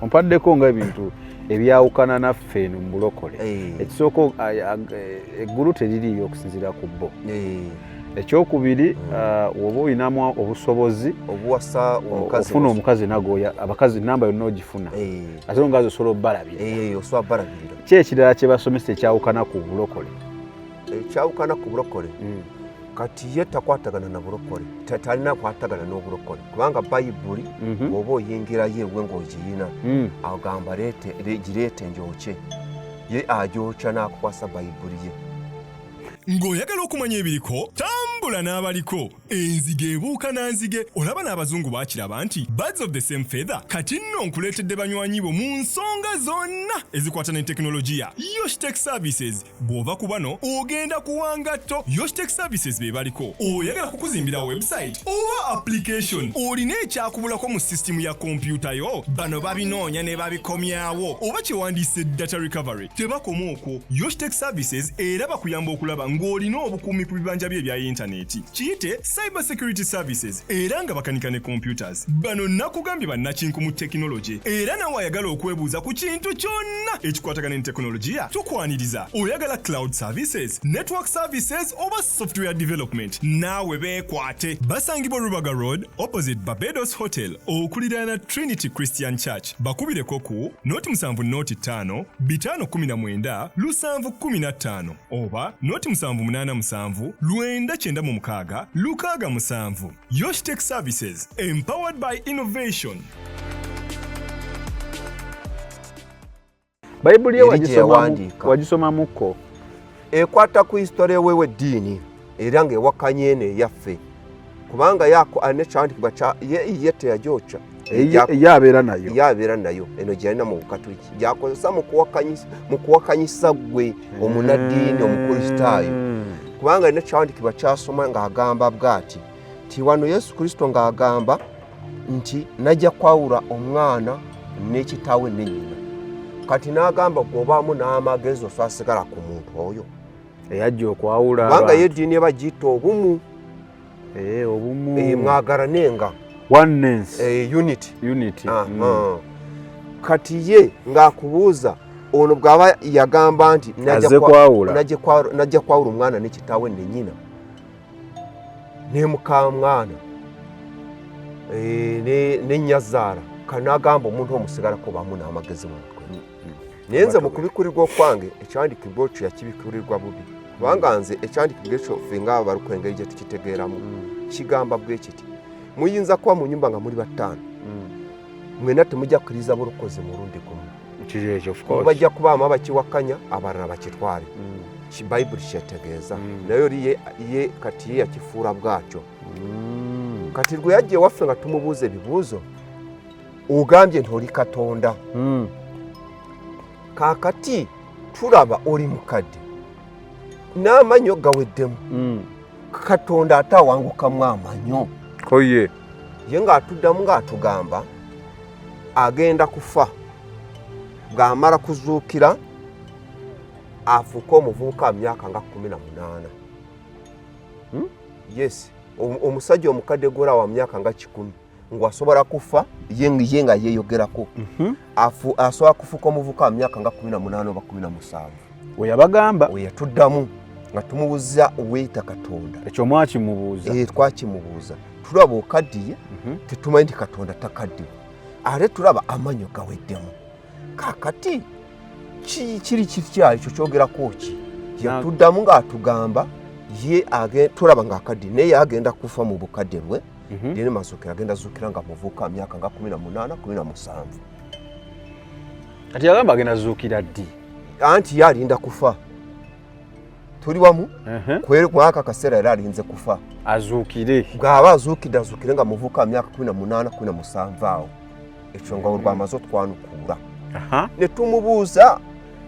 ompaddeko nga ebintu ebyawukana naffe eno mu bulokole. Ekisooka eggulu teririiyo okusinziira ku bo. Ekyokubiri oba olinamu obusobozi obuwasa ofuna omukazi nagoya abakazi namba yonna ogifuna ate ongazi osobola obbalabira osobola bbalabirira. ki ekirala kye basomesa ekyawukana ku bulokole? Ekyawukana ku bulokole kati ye takwatagana na bulokole, talina kwatagana n'obulokole kubanga bayibuli oba oyingirayo ewe ng'ogiyina agamba gireete njokye, ye agyokya n'akukwasa bayibuli ye. Ng'oyagala okumanya ebiriko tambula n'abaliko. Enzige ebuuka na nzige. Olaba n'abazungu baakiraba nti birds of the same feather kati nno nkuleetedde banywanyi bo mu nsonga zonna ezikwata ne tekinologiya. Yoshtech Services bw'ova ku bano ogenda kuwangatto. Yoshtech Services be baliko. Oyagala kukuzimbira website oba application, olina ekyakubulako mu system ya kompyuta yo, bano babinoonya ne babikomyawo, oba kyewandiise data recovery tebakoma okwo. Yoshtech Services era bakuyamba okulaba ng'olina obukuumi ku bibanja bye ebya intaneti. Kiyite cyber security services era nga bakanika ne computers. Bano nakugambye bannakinku mu tekinologi era nawe ayagala okwebuuza ku kintu kyonna ekikwatagana ne tekinologiya tukwaniriza. Oyagala cloud services, network services oba software development, naawe beekwate. Basangibwa Rubaga Road opposite Barbados Hotel okuliraana Trinity Christian Church. Bakubireko ku 07 5 519 oba 0787 996 67. Yoshtech Services, empowered by innovation. Bayibuli wagisoma muko ekwata ku historia wewe ddiini era ng'ewakanya eno eyaffe kubanga yako anekyandikibwa yete yagyoca yabeera nayo eno gyalina mu bukatoliki gyakozesa mu kuwakanyisa gwe omunaddiini omukristaayo kubanga nekyandikibwa kyasoma ng'agamba bw'ati ti wano Yesu Kristo ng'agamba nti najja kwawula omwana n'ekitaawe ne nnyina. Kati n'agamba gw'obaamu n'amagezi osasigala ku muntu oyo eyajja okwawula kubanga ye eddiini ebagiyita obumu mwagalanenga oneness unity. Kati ye ng'akubuuza ono bw'aba yagamba nti najja kwawula omwana n'ekitaawe ne nnyina ne muka mwana ne nnyazaala kanagamba omuntu omusigalako baamu n'amagezi mu mutwe. Naye nze mu kubikurirwa okwange ekyandikibwa ekyo yakibikurirwa bubi kubanga nze ekyandikibwa ekyo ffe ng'ababaluku engeri gye tukitegeeramu kigamba bwe kiti muyinza kuba mu nnyumba nga muli bataano mwena temujja kukkiriza bulokozi mulundi gumu bajja kubaamu abakiwakanya abalala bakitwale. Bayibuli kyetegeeza naye oli ye kati ye yakifuula bwatyo. Kati gwe yajja ewaffe nga tumubuuza ebibuuzo ogambye nti oli Katonda. Kaakati tulaba oli mukadde n'amanyo gaweddemu Katonda ate awangukamu amanyo koye ye ng'atuddamu ng'atugamba agenda kufa bw'amala kuzuukira afuuka omuvubuka myaka nga 18. Yes, omusajja omukadde gwola wa myaka nga 10 ng'asobola kufa ye nga yeeyogerako asobola kufuuka omuvubuka wa myaka nga 18 oba 17. we yabagamba we yatuddamu nga tumubuuza weeyita Katonda. ekyo mwakimubuuza? Twakimubuuza. Tulaba okaddiye tetumanyi nti Katonda takaddiwe ate tulaba amanyo gaweddemu. Kaakati kiri kitya ekyo kyogerako ki? Yatuddamu ng'atugamba ye tulaba ng'akaddiye naye agenda kufa mu bukadde bwe ne mazuukira agenda zuukira nga muvubuka myaka nga 18 17. Kati yagamba agenda zuukira ddi? Anti ye alinda kufa. Tuli wamu mwaka kaseera era alinze kufa azuukire. Bw'aba azuukire nga muvubuka myaka 18 17 awo ekyo nga olw'amaze otwanukuula. Ne tumubuuza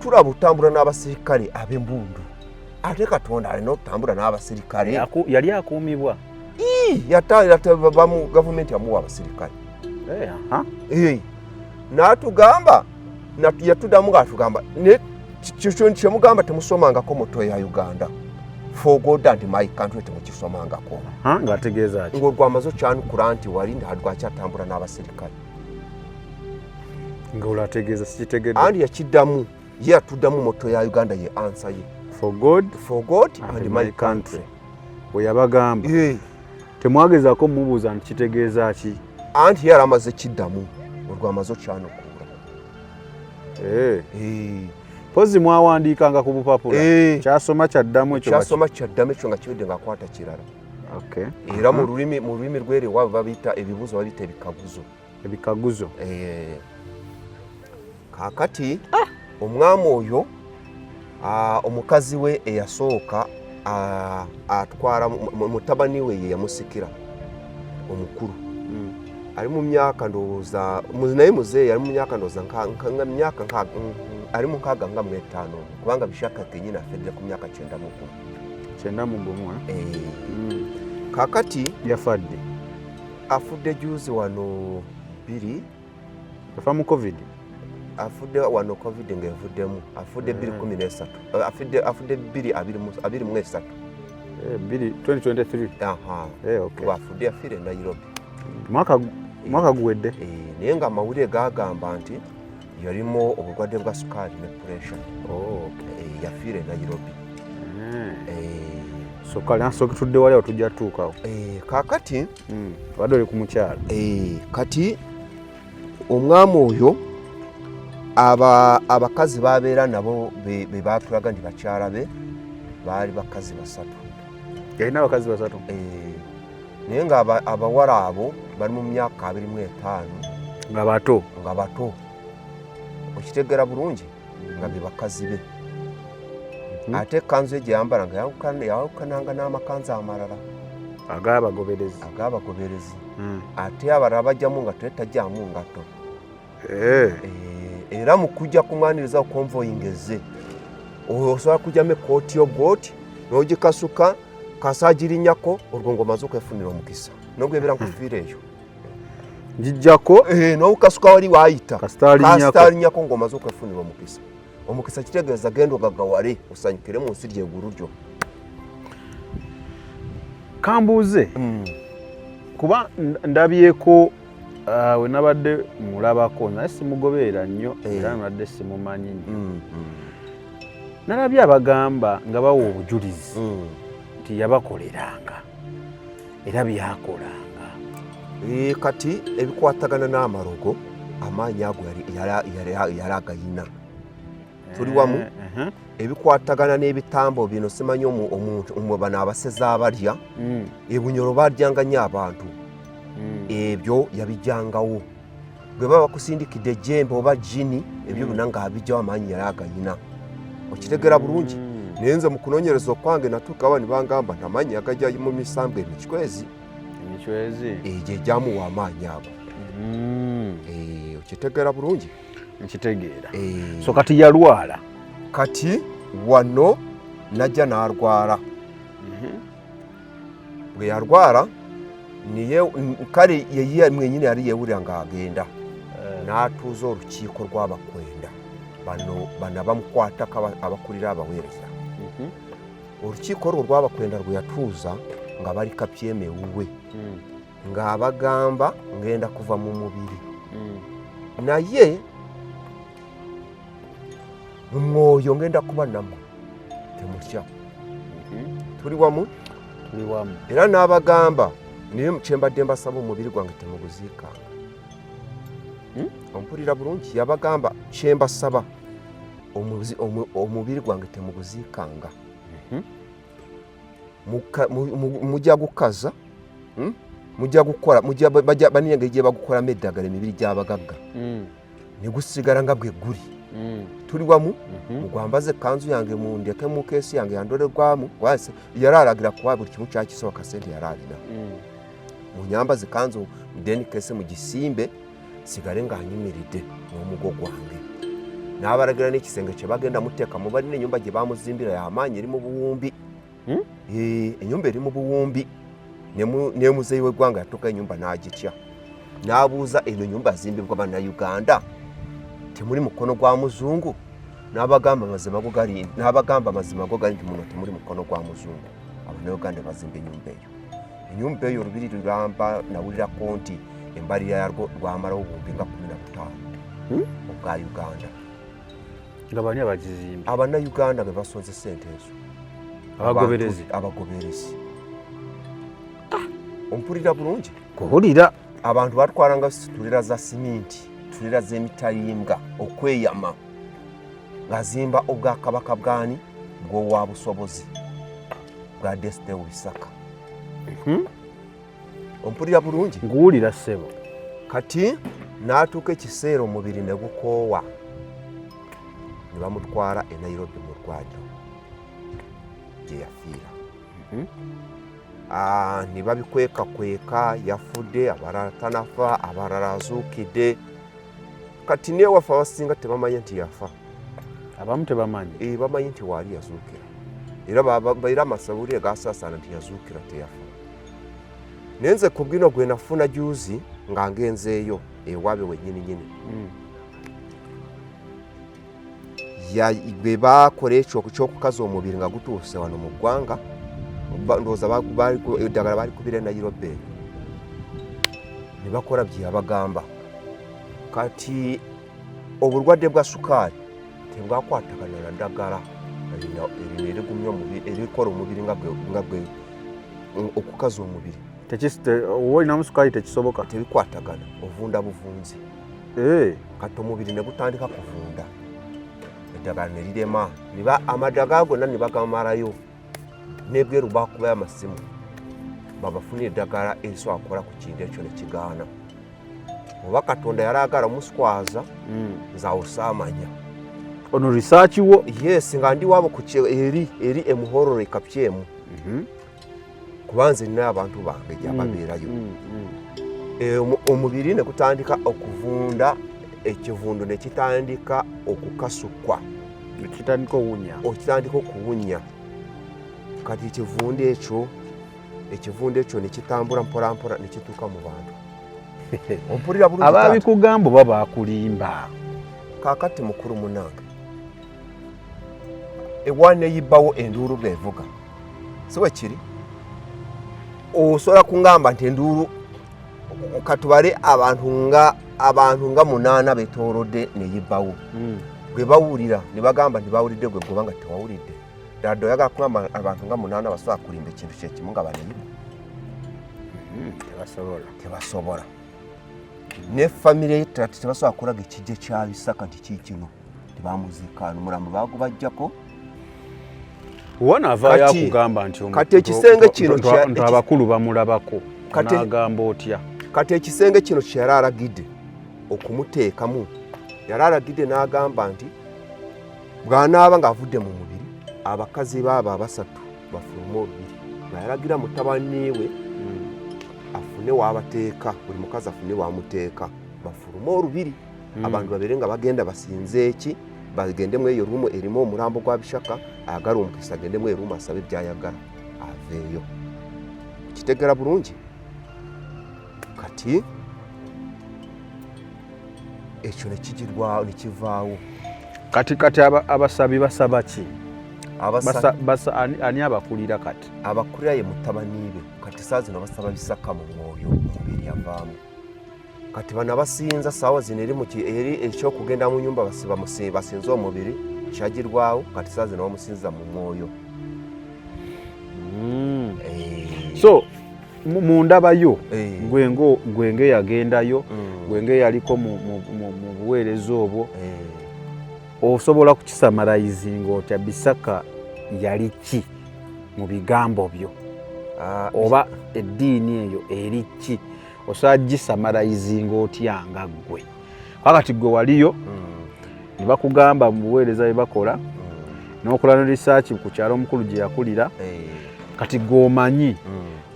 tulaba otambula n'abasirikale ab'embundu ate Katonda alina okutambula n'abasirikale. Yali akuumibwa? Yataalira gavumenti yamuwa abasirikale. n'atugamba yatuddamu ng'atugamba kyemugamba temusomangako moto ya Uganda for God and my country temukisomangako ng'ategeeza ki ng'olwamaze okyanukula nti wali lwakyatambula n'abaserikale ng'olategeeza sikitegedde andi yakiddamu ye yatuddamu moto ya Uganda ye ansa ye for God and my country bwe yabagamba temwagezaako mumubuuza nti kitegeeza ki anti ye alamaze kiddamu olwamaze okyanukula pozi mwawandiikanga ku bupapula kyasoma kyaddamu ekyo nga kiwedde ng'akwata kirala era mu lulimi lwere waba babiyita ebibuzo babiyita ebikaguzo kaakati omwami oyo omukazi we eyasooka atwala mutabani we ye yamusikira omukulu ali mu myaka ndowooza naye muzeeyi ali mu myaka ndowooza myaka ali mu 65 kubanga bishaka kenyini afedde ku myaka 91 kaakati yafadde afudde juzi wano 2 yafa mu covid afudde wano covid ng'evuddemu afudde 2013 afudde 2023 2023 afudde yafiire Nairobi mwaka guwedde naye nga amawulire gagamba nti yalimu obulwadde bwa sukaali ne pressure yafiire Nairobi so kale ansooka tudde wali awo tujja tutuukawo kaakati wadde oli ku mukyalo kati omwami oyo abakazi babeera nabo be batulaga nti bakyala be baali bakazi 3 yalina abakazi 3 naye nga abawala abo bali mu myaka 25 nga bato okitegeera bulungi nga be bakazi be ate ekkanzu ye gye yambala nga yawukananga n'amakanzu amalala ag'abagoberezi ate abalala bajjamu nga tetajjamu ngato era mu kujja kumwaniriza okonvoyingeze osobola kujjamu ekooti y'obwoti n'ogikasuka kasagirinyako olwo ng'omaze okwefunira omukisa n'ogwebera nkufiira eyo njijjako n'okukasuka wali waayita kasitalinyako ng'omaze okwefunira omukisa kitegeeza genda ogagawale osanyukire mu nsi ly'eggulu lyo kambuuze kuba ndabyeko we nabadde mulabako naye simugoberera nnyo era nabadde simumanyi nnyo nalabye abagamba nga bawa obujulizi nti yabakoleranga era byakolanga kati ebikwatagana n'amalogo amaanyi ago yali agayina tuli wamu ebikwatagana n'ebitambo bino simanyi omuntu bano abasezi abalya ebunyolo balyanga nnyo abantu ebyo yabijjangawo bwe baba bakusindikidde ejjembe oba jini ebyo byonna ng'abijjawo amaanyi yali agayina okitegeera bulungi naye nze mu kunoonyereza okwange natuukawo ne bangamba nti amaanyi yagajja mu misambo emikwezi egyo egyamuwa amaanyi ago okitegeera bulungi nkitegeera so kati yalwala kati wano najja n'alwala bwe yalwala kale yeye mwenyini yali yeewulira ng'agenda n'atuuza olukiiko rw'abakwenda bano bamukwatako abakulira abaweereza olukiiko olwo rw'abakwenda rwe yatuuza nga bali kapyeme ewuwe ng'abagamba ngenda kuva mu mubiri naye mu mwoyo ngenda kuba nammwe temutya tuli wamu era n'abagamba niye kyembadde mbasaba omubiri gwange temuguziikanga ompulira bulungi yabagamba kyembasaba omubiri gwange temuguziikanga mujja gukaza mujja gukola baniyenge gye bagukolamu eddagala emibiri gy'abagagga ne gusigala nga bwe guli tuli wamu mugwambaze ekkanzu yange mundeke mu keesi yange yandolerwamu yali alagira kuba buli kimu kyakisoba kasente yali alina munyambaze kanzu mudeni keesi mugisimbe sigale ng'anyumiridde n'omugo gwange n'abalagira n'ekisenge kye bagenda muteeka mu balina ennyumba gye bamuzimbira y'amaanyi eri mu buwumbi ennyumba eri mu buwumbi ne muzeeyi w'eggwanga yatuuka ennyumba n'agitya n'abuuza eno ennyumba azimbibwa bannayuganda temuli mukono gwa muzungu n'abagamba amazima go gali nti muno temuli mukono gwa muzungu. Abanayuganda bazimba ennyumba eyo olubiri lulamba nawulirako nti embalirira yarwo lwamalawo obumbi nga 15 obwa Uganda. Nga bani abagizimba? Abannayuganda be basonze ssente ezo. Abagoberezi. Ompulira bulungi? Kuhulira. Abantu batwalanga situlira za siminti, tulira z'emitayimbwa okweyama ngazimba obwa kabaka bwani bw'owa busobozi bwa Desite Bisaka. Ompulira bulungi? Nguwulira ssebo. Kati n'atuuka ekiseera omubiri ne gukoowa ne bamutwala e Nairobi mu ddwaliro gye yafiira. Ne babikweka yafudde, abalala tanafa, abalala azuukidde. Kati n'ewaffe abasinga tebamanyi nti yafa. Abamu tebamanyi? Bamanyi nti waali yazuukira. Era amasabulire gasaasaana nti yazuukira teyafa. Naye nze ku gino gwe nafuna juuzi nga ngenzeeyo ewaabe wennyini. Bwe baakola ekyo ky'okukaza omubiri nga gutuuse wano mu ggwanga, ndowooza eddagala baali kubira e Nairobi eyo. Ne bakola bye yabagamba. Kati obulwadde bwa sukaali tebwakwatagana na ddagala erigumya omubiri erikola omubiri nga gwe okukaza omubiri. Olinamu sukaali tekisoboka? Tebikwatagana, ovunda buvunzi. Kati omubiri ne gutandika kuvunda, eddagala ne lirema, amadagala gonna ne bagamalayo. N'ebweru baakubayo amasimu babafunira eddagala erisobola kukola ku kintu ekyo ne kigaana. Oba Katonda yali agala omuswaza nze awo saamanya. Ono risaaki wo? Yes, nga ndi waabo eri emuhororo ekapyemu. Kuba nze nina abantu bange gyababeerayo. Omubiri ne gutandika okuvunda, ekivundo ne kitandika okukasukwa. Kitandika okuwunya. Kati ekivundo ekyo ne kitambula mpola mpola ne kituuka mu bantu. Ompulira bulungi? Ababikugamba oba baakulimba? Kaakati mukulu munange, ewaana eyibbawo enduulu bw'evuga si bwe kiri? Osobola kungamba nti enduulu katubale abantu nga 8 beetoolodde neyibbawo. Bwe bawulira ne bagamba nti bawulidde gwe goba nga tewawulidde. Ddala oyagala kugamba abantu nga 8 basobola kulimba ekintu kyekimu nga banayibba? Tebasobola. Ne famire tebasobola kulaga ekijje kya Bisaka nti kiikino tebamuziikaano mulambo bagubajjako. Wana avaayo akugamba nti kati ekisenge kino nti abakulu bamulabako n'agamba otya? Kati ekisenge kino kye yali alagidde okumuteekamu, yali alagidde n'agamba nti bw'anaaba ng'avudde mu mubiri abakazi baabo 3 bafulume 2. Nga yalagira mutabani we afune w'abateeka, buli mukazi afune w'amuteeka, bafulume 2. Abantu babere nga bagenda basinze eki, bagendemu eyo ruumu erimu omulambo gwa Bishaka, ayagala omukisa agendemu eruumu asabe byayagala aveeyo. Kitegera bulungi? Kati ekyo ne kivaawo. Kati abasabi basaba ki? Ani abakulira kati? Abakulira ye mutabani be. Kati saa zino basaba Bisaka mu mwoyo omubiri avaamu. Kati bano abasinza saawa zino eri ekyokugenda mu nyumba basinza omubiri kyagirwawo. Kati saa zino bamusinza mu mwoyo. So mundabayo gwenge yagendayo, gwenge yaliko mu buweereza obwo, osobola kukisamarayizinga otya Bisaka yali ki mu bigambo byo? Oba eddiini eyo eri ki? Osobola gisamarayizinga otya nga ggwe? Kakati gwe waliyo ne bakugamba mu buweereza bye bakola n'okola ne research ku kyalo omukulu gye yakulira. Kati gw'omanyi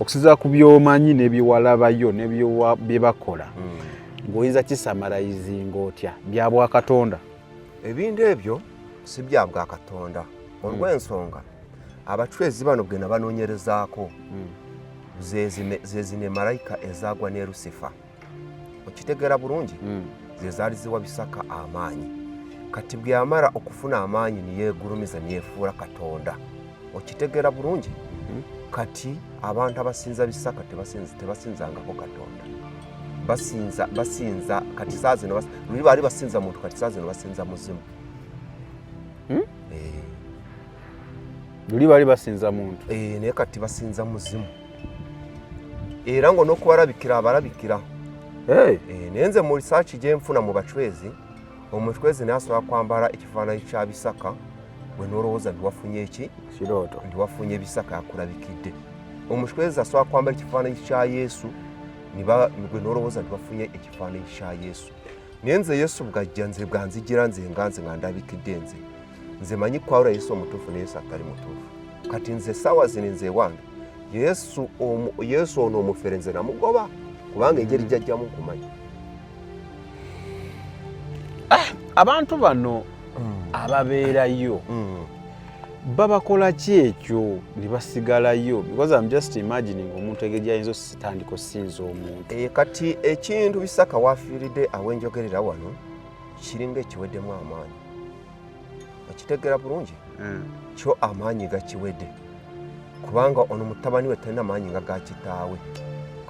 okusinziira ku by'omanyi n'ebyewalabayo bye bakola, ng'oyinza kisamarayizinga otya? Bya Bwakatonda? Ebintu ebyo si bya Bwakatonda olw'ensonga abacwezi bano bwe nabanoonyerezaako zezine malayika ezaagwa ne Lucifer. Okitegeera bulungi? ze zaali ziwa Bisaka amaanyi. Kati bwe yamala okufuna amaanyi niyeegulumiza niyeefuula Katonda. Okitegeera bulungi? Kati abantu abasinza Bisaka tebasinzangako Katonda. Basinza kati saa zino luli baali basinza muntu kati saa zino basinza muzimu. Luli baali basinza muntu. Naye kati basinza muzimu. Era ng'onokubalabikira abalabikira. Naye nze mu research gye nfuna mu bachwezi, omuchwezi naye asobola kwambala ekifaananyi kya Bisaka bwe n'olowooza ndiwafunye eki? Kirooto. Ndiwafunye Bisaka yakulabikidde. Omuchwezi asobola kwambala ekifaananyi kya Yesu bwe n'olowooza ndiwafunye ekifaananyi kya Yesu. Naye nze Yesu bw'ajja nze bwanzigira nze nga ndabikidde nze manyi kwawula Yesu omutuufu ne Yesu atali mutuufu. Kati nze essaawa zino nze wange Yesu ono omufere nze namugoba kubanga engeri gy'ajjamu nkumanyi. Abantu bano ababeerayo babakola ki ekyo ne basigalayo? Because I'm just imagining omuntu egeri ayinza ositandika osinza omuntu. Kati ekintu Bisaka wafiiridde awenjogerera wano kiringa ekiweddemu amaanyi. Okitegeera bulungi? Kyo amaanyi gakiwedde. Kubanga ono mutabani we talina maanyi nga ga kitaawe.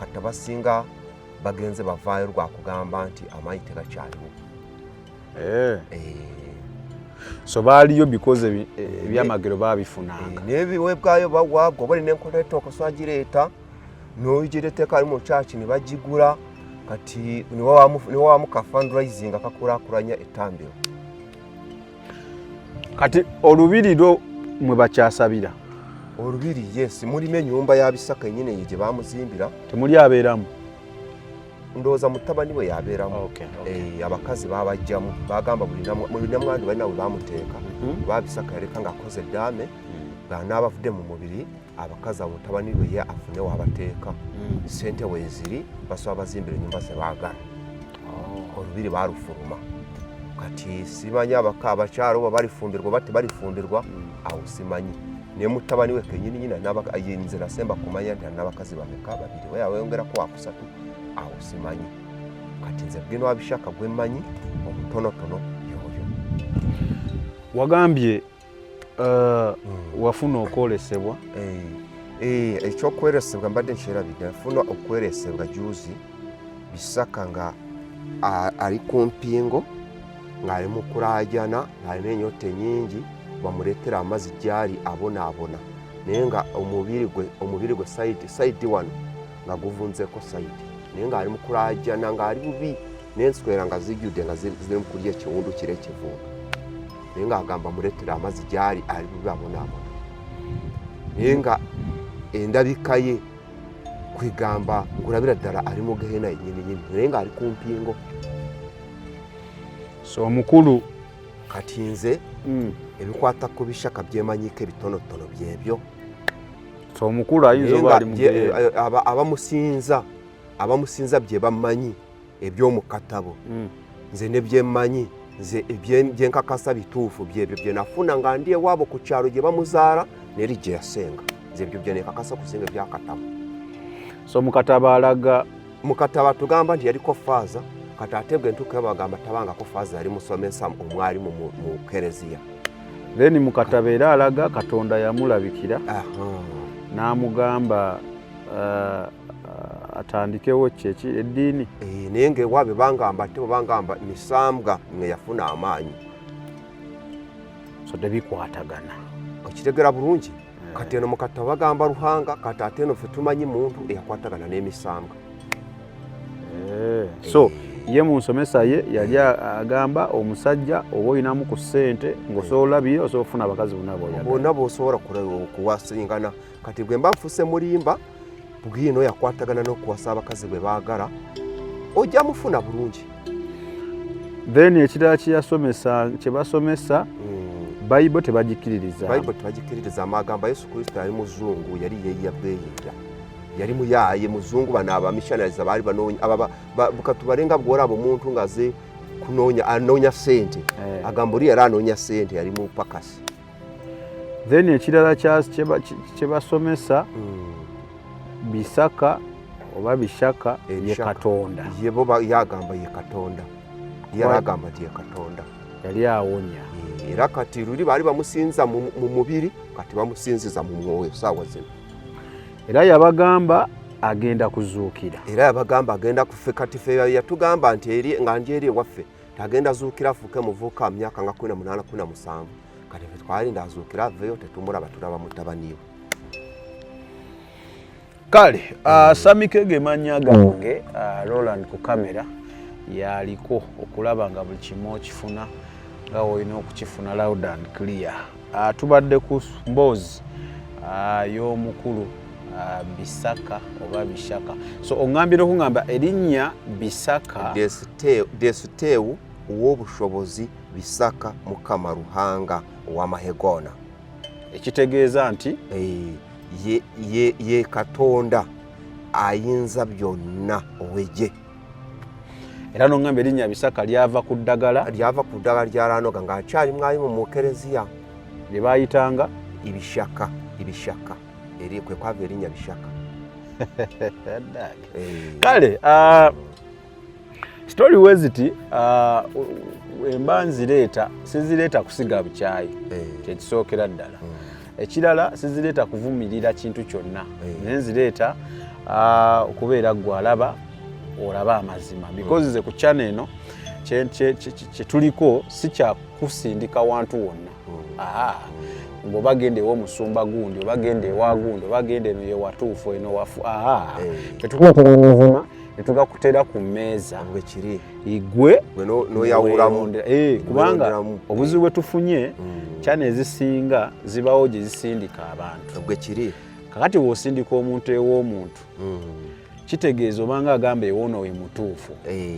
Kati abasinga bagenze bavaayo lwa kugamba nti amaanyi tegakyaliwo. So baaliyo because ebyamagero baabifunanga. N'ebiweebwayo bawaabwa oba olina enkola etooka gireeta n'ogireeteko ali mu kyaki ne bagigula kati ne wawamu ka fundraising akakulaakulanya ettambiro. Kati olubiriro mwe bakyasabira? Olubiri yes, mulimu ennyumba ya Bisaka yennyini eyo gye baamuzimbira. Temuli abeeramu? Ndowooza mutabani we yabeeramu. Abakazi baabajjamu bagamba buli namwandu balina we baamuteeka. Ba Bisaka yaleka ng'akoze eddaame ng'anaabavudde mu mubiri abakazi abo mutabani we ye afune w'abateeka. Ssente weeziri basobola bazimbira ennyumba ze baagala. Olubiri baalufuluma. Kati simanyi abakyalo oba balifumbirwa oba tebalifumbirwa awo simanyi. Naye mutabani we kennyini nyina nze nasemba kumanya nti alina abakazi bameka babiri we yaweyongerako wakusatu awo simanyi. Kati nze bwino wa Bisaka gwe mmanyi omutonotono yoyo. Wagambye wafuna okwolesebwa? Ekyokweresebwa mbadde nkyerabidde nfuna okweresebwa juuzi Bisaka nga ali ku mpingo ng'ali mu kulaajana ng'alina ennyota ennyingi bamuleetera amazzi gy'ali abonaabona naye nga omubiri gwe sayidi wano nga guvunzeeko sayidi naye ng'ali mu kulaajana ng'ali bubi n'enswera nga zijjudde nga ziri mu kulya ekiwundu kiri ekivundu naye ng'agamba muleetera amazzi gy'ali ali bubi abonaabona naye nga endabika ye kwigamba ngulabira ddala ali mu Gehenna yennyini naye ng'ali ku mpingo. So omukulu kati nze ebikwata ku Bisaka byemanyiko ebitonotono byebyo. So omukulu ayinza oba ali mu abamusinza bye bamanyi eby'omu katabo. Nze ne byemmanyi nze byenkakasa bituufu byebyo bye nafuna nga ndi ewaabo ku kyalo gye bamuzaala neri gye yasenga. Nze ebyo bye nekakasa kusinga ebyakatabo. So mukatabo alaga mukatabo tugamba nti yaliko faaza kati ate bwe ntuuka bagamba tabangako faaza yali musomesa omwali mu kereziya. Then mukatabo era alaga Katonda yamulabikira n'amugamba atandikewo kyeki eddiini. Naye ng'ewaabe bangamba ate bangamba misambwa nga yafuna amaanyi. So tebikwatagana. Okitegeera bulungi? Kati eno mukatabo bagamba Ruhanga kati ate eno ffe tumanyi muntu eyakwatagana n'emisambwa. So ye mu nsomesa ye yali agamba omusajja oba oyinamu ku ssente ng'osobola labira osobola okufuna abakazi bonna b'osobola kuwasingana. Kati bwe mba nfuse mulimba bwino yakwatagana n'okuwasa abakazi bwe baagala ojja mufuna bulungi. Then ekirala kye basomesa Bayibuli tebagikiririza amagamba Yesu Kristo yali muzungu yali yeeyabbeeyinja yali muyaye muzungu bano abamissionaries abaali banoonya katubalenga bw'olaba omuntu ng'aze anoonya ssente agamba oli yali anoonya ssente yali mu pakasi. Then ekirala kye basomesa Bisaka oba Bishaka ye Katonda. Yagamba ye Katonda. yaragamba nti Katonda yali awonya era kati luli bali bamusinza mu mubiri kati bamusinziza mu mwoyo saawa zino era yabagamba agenda kuzuukira era yabagamba agenda kufe kati fe yatugamba nti eri nga njeri waffe tagenda zuukira fuke muvuka myaka nga 18 17 kati fe twali ndazuukira aveyo tetumulaba tulaba mutabaniwe kale Samikege manya gange Roland ku kamera yaliko okulaba nga buli kimu okifuna nga olina okukifuna loud and clear. Tubadde ku mboozi y'omukulu Bisaka oba Bishaka. So ongambira okungamba erinnya Bisaka Desitewu ow'obushobozi Bisaka Mukama Ruhanga ow'Amahegona. Ekitegeeza nti ye Katonda ayinza byonna ow'eggye. Era n'ongamba erinnya Bisaka lyava ku ddagala lyaranoga ng'akyali mwali mu Kereziya lye baayitanga Ibishaka eri kwe kwava erinnya Bishaka. Kale story weziti emba nzireeta sizireeta kusiga bukyayi kyekisookera ddala. Ekirala sizireeta kuvumirira kintu kyonna naye nzireeta okubeera gwe alaba olaba amazima because ze ku channel eno kyetuliko si kyakusindika wantu wonna. Bw'obagenda ewomusumba gundi obagenda ewa gundi obagenda eno yewatuufu eno wafu tetukuletera mazima netugakutera ku mmeeza bwekiri igwe noyawulamu kubanga obuzibu bwe tufunye channel ezisinga zibawo gye zisindika abantu bwekiri kakati bw'osindika omuntu ew'omuntu kitegeeza obanga agamba ewoono we mutuufu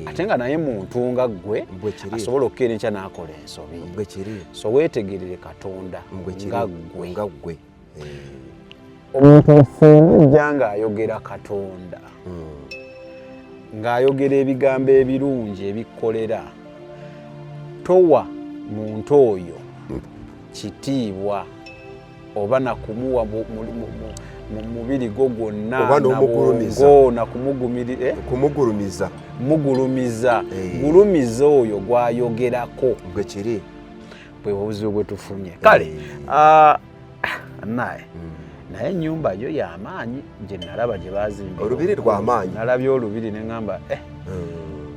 ate nga naye muntu nga ggwe asobola okukeera enkya n'akola ensobi so weetegerere Katonda nga ggwe omuntu afeenejja ng'ayogera Katonda ng'ayogera ebigambo ebirungi ebikkolera towa muntu oyo kitiibwa oba nakumuwa mubiri gwo gwonna kumugulumiza gulumiza oyo gwayogerako bwekiri bwe buzibu bwe tufunye kale naye ennyumba yo y'amaanyi gye nalaba gye bazimba olubiri lw'amaanyi nalabye olubiri ne ŋŋamba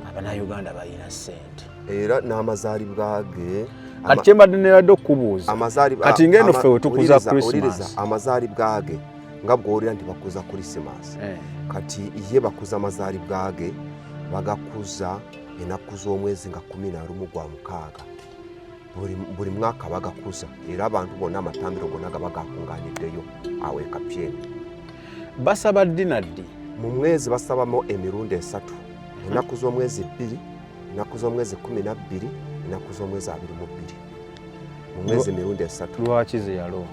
Abannayuganda balina ssente era n'amazaalibwa ge kati kyembadde neradde okubuuza kati ng'eno ffe we tukuza Christmas amazaalibwa ge nga bw'owulira nti bakuza Christmas kati ye bakuza amazaalibwa ge bagakuza ennaku z'omwezi nga 11 gwa mukaaga buli mwaka bagakuza era abantu bonna amatambiro gonna ga bagakungaaniddeyo awo Kapyeni. Basaba ddi na ddi mu mwezi basabamu emirundi 3 ennaku z'omwezi 2 ennaku z'omwezi 12 ennaku z'omwezi 22 mu mwezi emirundi 3. Lwaki ze yalonda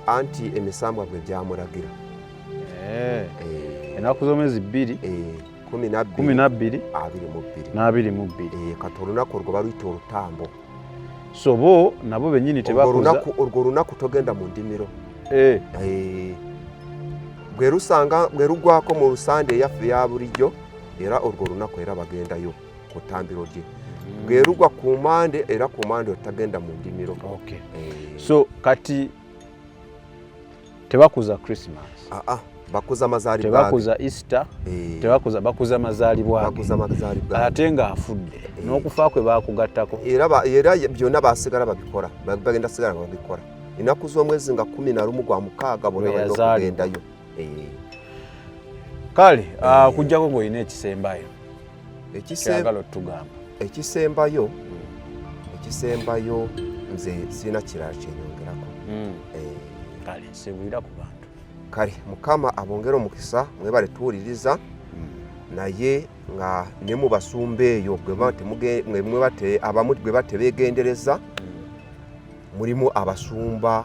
anti emisambwa gwe gyamulagira ennaku z'omwezi 2 12 22 kati olunaku olwo baluyita olutambo. So bo nabo bennyini tebakuza urwo lunaku togenda mu ndimiro gwe lugwako mu lusande eyaffe ya bulijjo era urwo lunaku era bagendayo ku ttambiro lye gwe lugwa ku mande era ku mande otagenda mu ndimiro. So kati tebakuza Christmas bakuza mazaalibwa tebakuza Easter bakuza mazaalibwa ate nga afudde n'okufa kwe bakugattako era byonna basigala babikola bagenda sigala babikola ennaku z'omwezi nga 11 gwa mukaaga bonna balina okugendayo. Kale kujjako ng'olina ekisembayo kyagala otugamba ekisembayo nze sirina kirala kyenyongerako. Kale nsibulira ku bantu kale Mukama abongera omukisa mwebale tuwuliriza naye nga ne mu basumba eyo abamu gwe bate beegendereza mulimu abasumba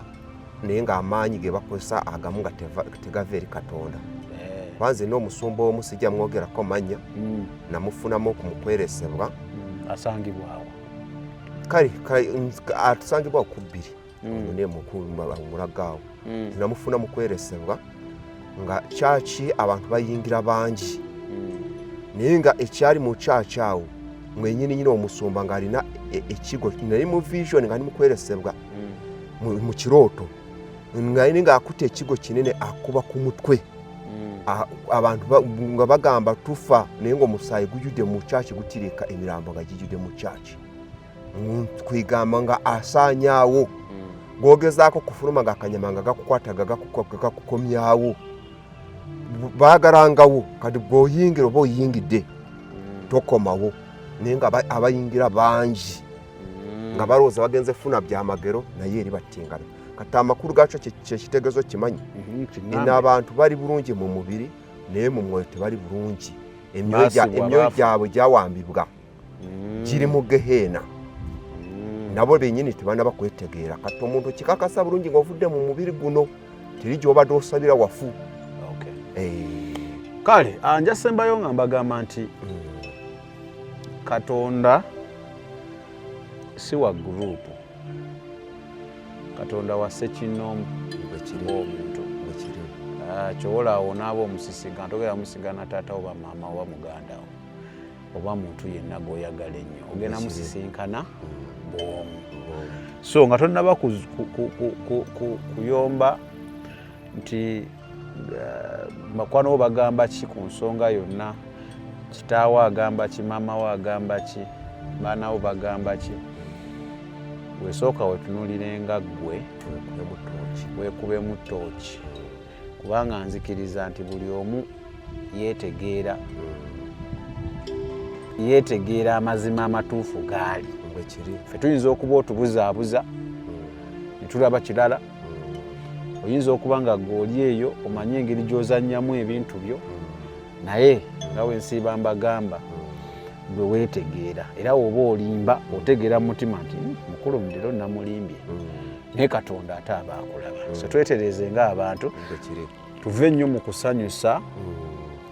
naye ng'amaanyi ge bakozesa agamu nga tegava eri Katonda. Kwanze n'omusumba omu sijja mwogerako manya namufunamu okumukweresebwa asangibwawo kale atusangibwawo ku 2 ne mulagaawo namufuna mu kweresebwa nga kyaki abantu bayingira bangi naye nga ekyali mu kyaki awo mwenyini nyine omusumba ng'alina ekigo nali mu vision nga nimukweresebwa mu kirooto ng'alina ng'akuta ekigo kinene akuba ku mutwe abantu nga bagamba tufa naye ng'omusaayi gujjudde mu kyaki gutirika emirambo nga gijjudde mu kyaki kwigamba nga asaanyaawo gwogezaako kufuluma ng'akanyama nga gakukwata gakukomyawo baagalangawo kati bw'oyingira oba oyingidde tokomawo naye nga abayingira bangi nga balowooza bagenze funa byamagero naye eri battingana kati amakulu gaakyo kyekitegezo kimanyi ina abantu bali bulungi mu mubiri naye mu mwoyo tebali bulungi emyoyo gyabwe gyawambibwa giri mu geheena nabo bennyini tebanaba kwetegeera kati omuntu kikakasa bulungi ng'ovudde mu mubiri guno teri gy'obadde osabira wafu. Kale anja sembayo nga mbagamba nti Katonda si wa gurupu, Katonda wa ssekinomu omuntu kyowolaawo naaba omusisigana togera musigana taata oba maama oba muganda oba muntu yenna gw'oyagala ennyo ogenda musisinkana bw'omu. So nga tonnaba kuyomba nti bakwano bagamba ki ku nsonga yonna, kitaawo agamba ki, maama wo agamba ki, baana wo bagamba ki, weesooka wetunuulirenga ggwe weekubemu ttooki kubanga nzikiriza nti buli omu yeetegeera amazima amatuufu gaali. Ffe tuyinza okuba otubuzaabuza ne tulaba kirala, oyinza okuba nga gw'oli eyo omanye engeri gy'ozannyamu ebintu byo, naye nga wensiiba mbagamba gwe weetegeera era oba olimba otegeera mu mutima nti mukulu mudiro namulimbye naye Katonda ate aba akulaba. So twetereze ng'abantu tuve nnyo mu kusanyusa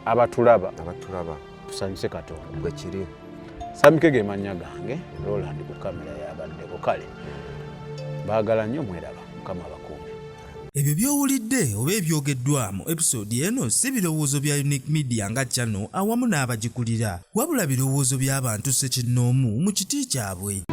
abatulaba, tusanyuse Katonda. Samike ge mannya gange, Roland ku kamera yabaddeko. Kale baagala nnyo mweraba, Mukama abakuume. Ebyo by'owulidde oba ebyogeddwa mu episode eno si birowoozo bya Unique Media nga channel awamu n'abagikulira, wabula birowoozo by'abantu ssekinnoomu mu kiti kyabwe.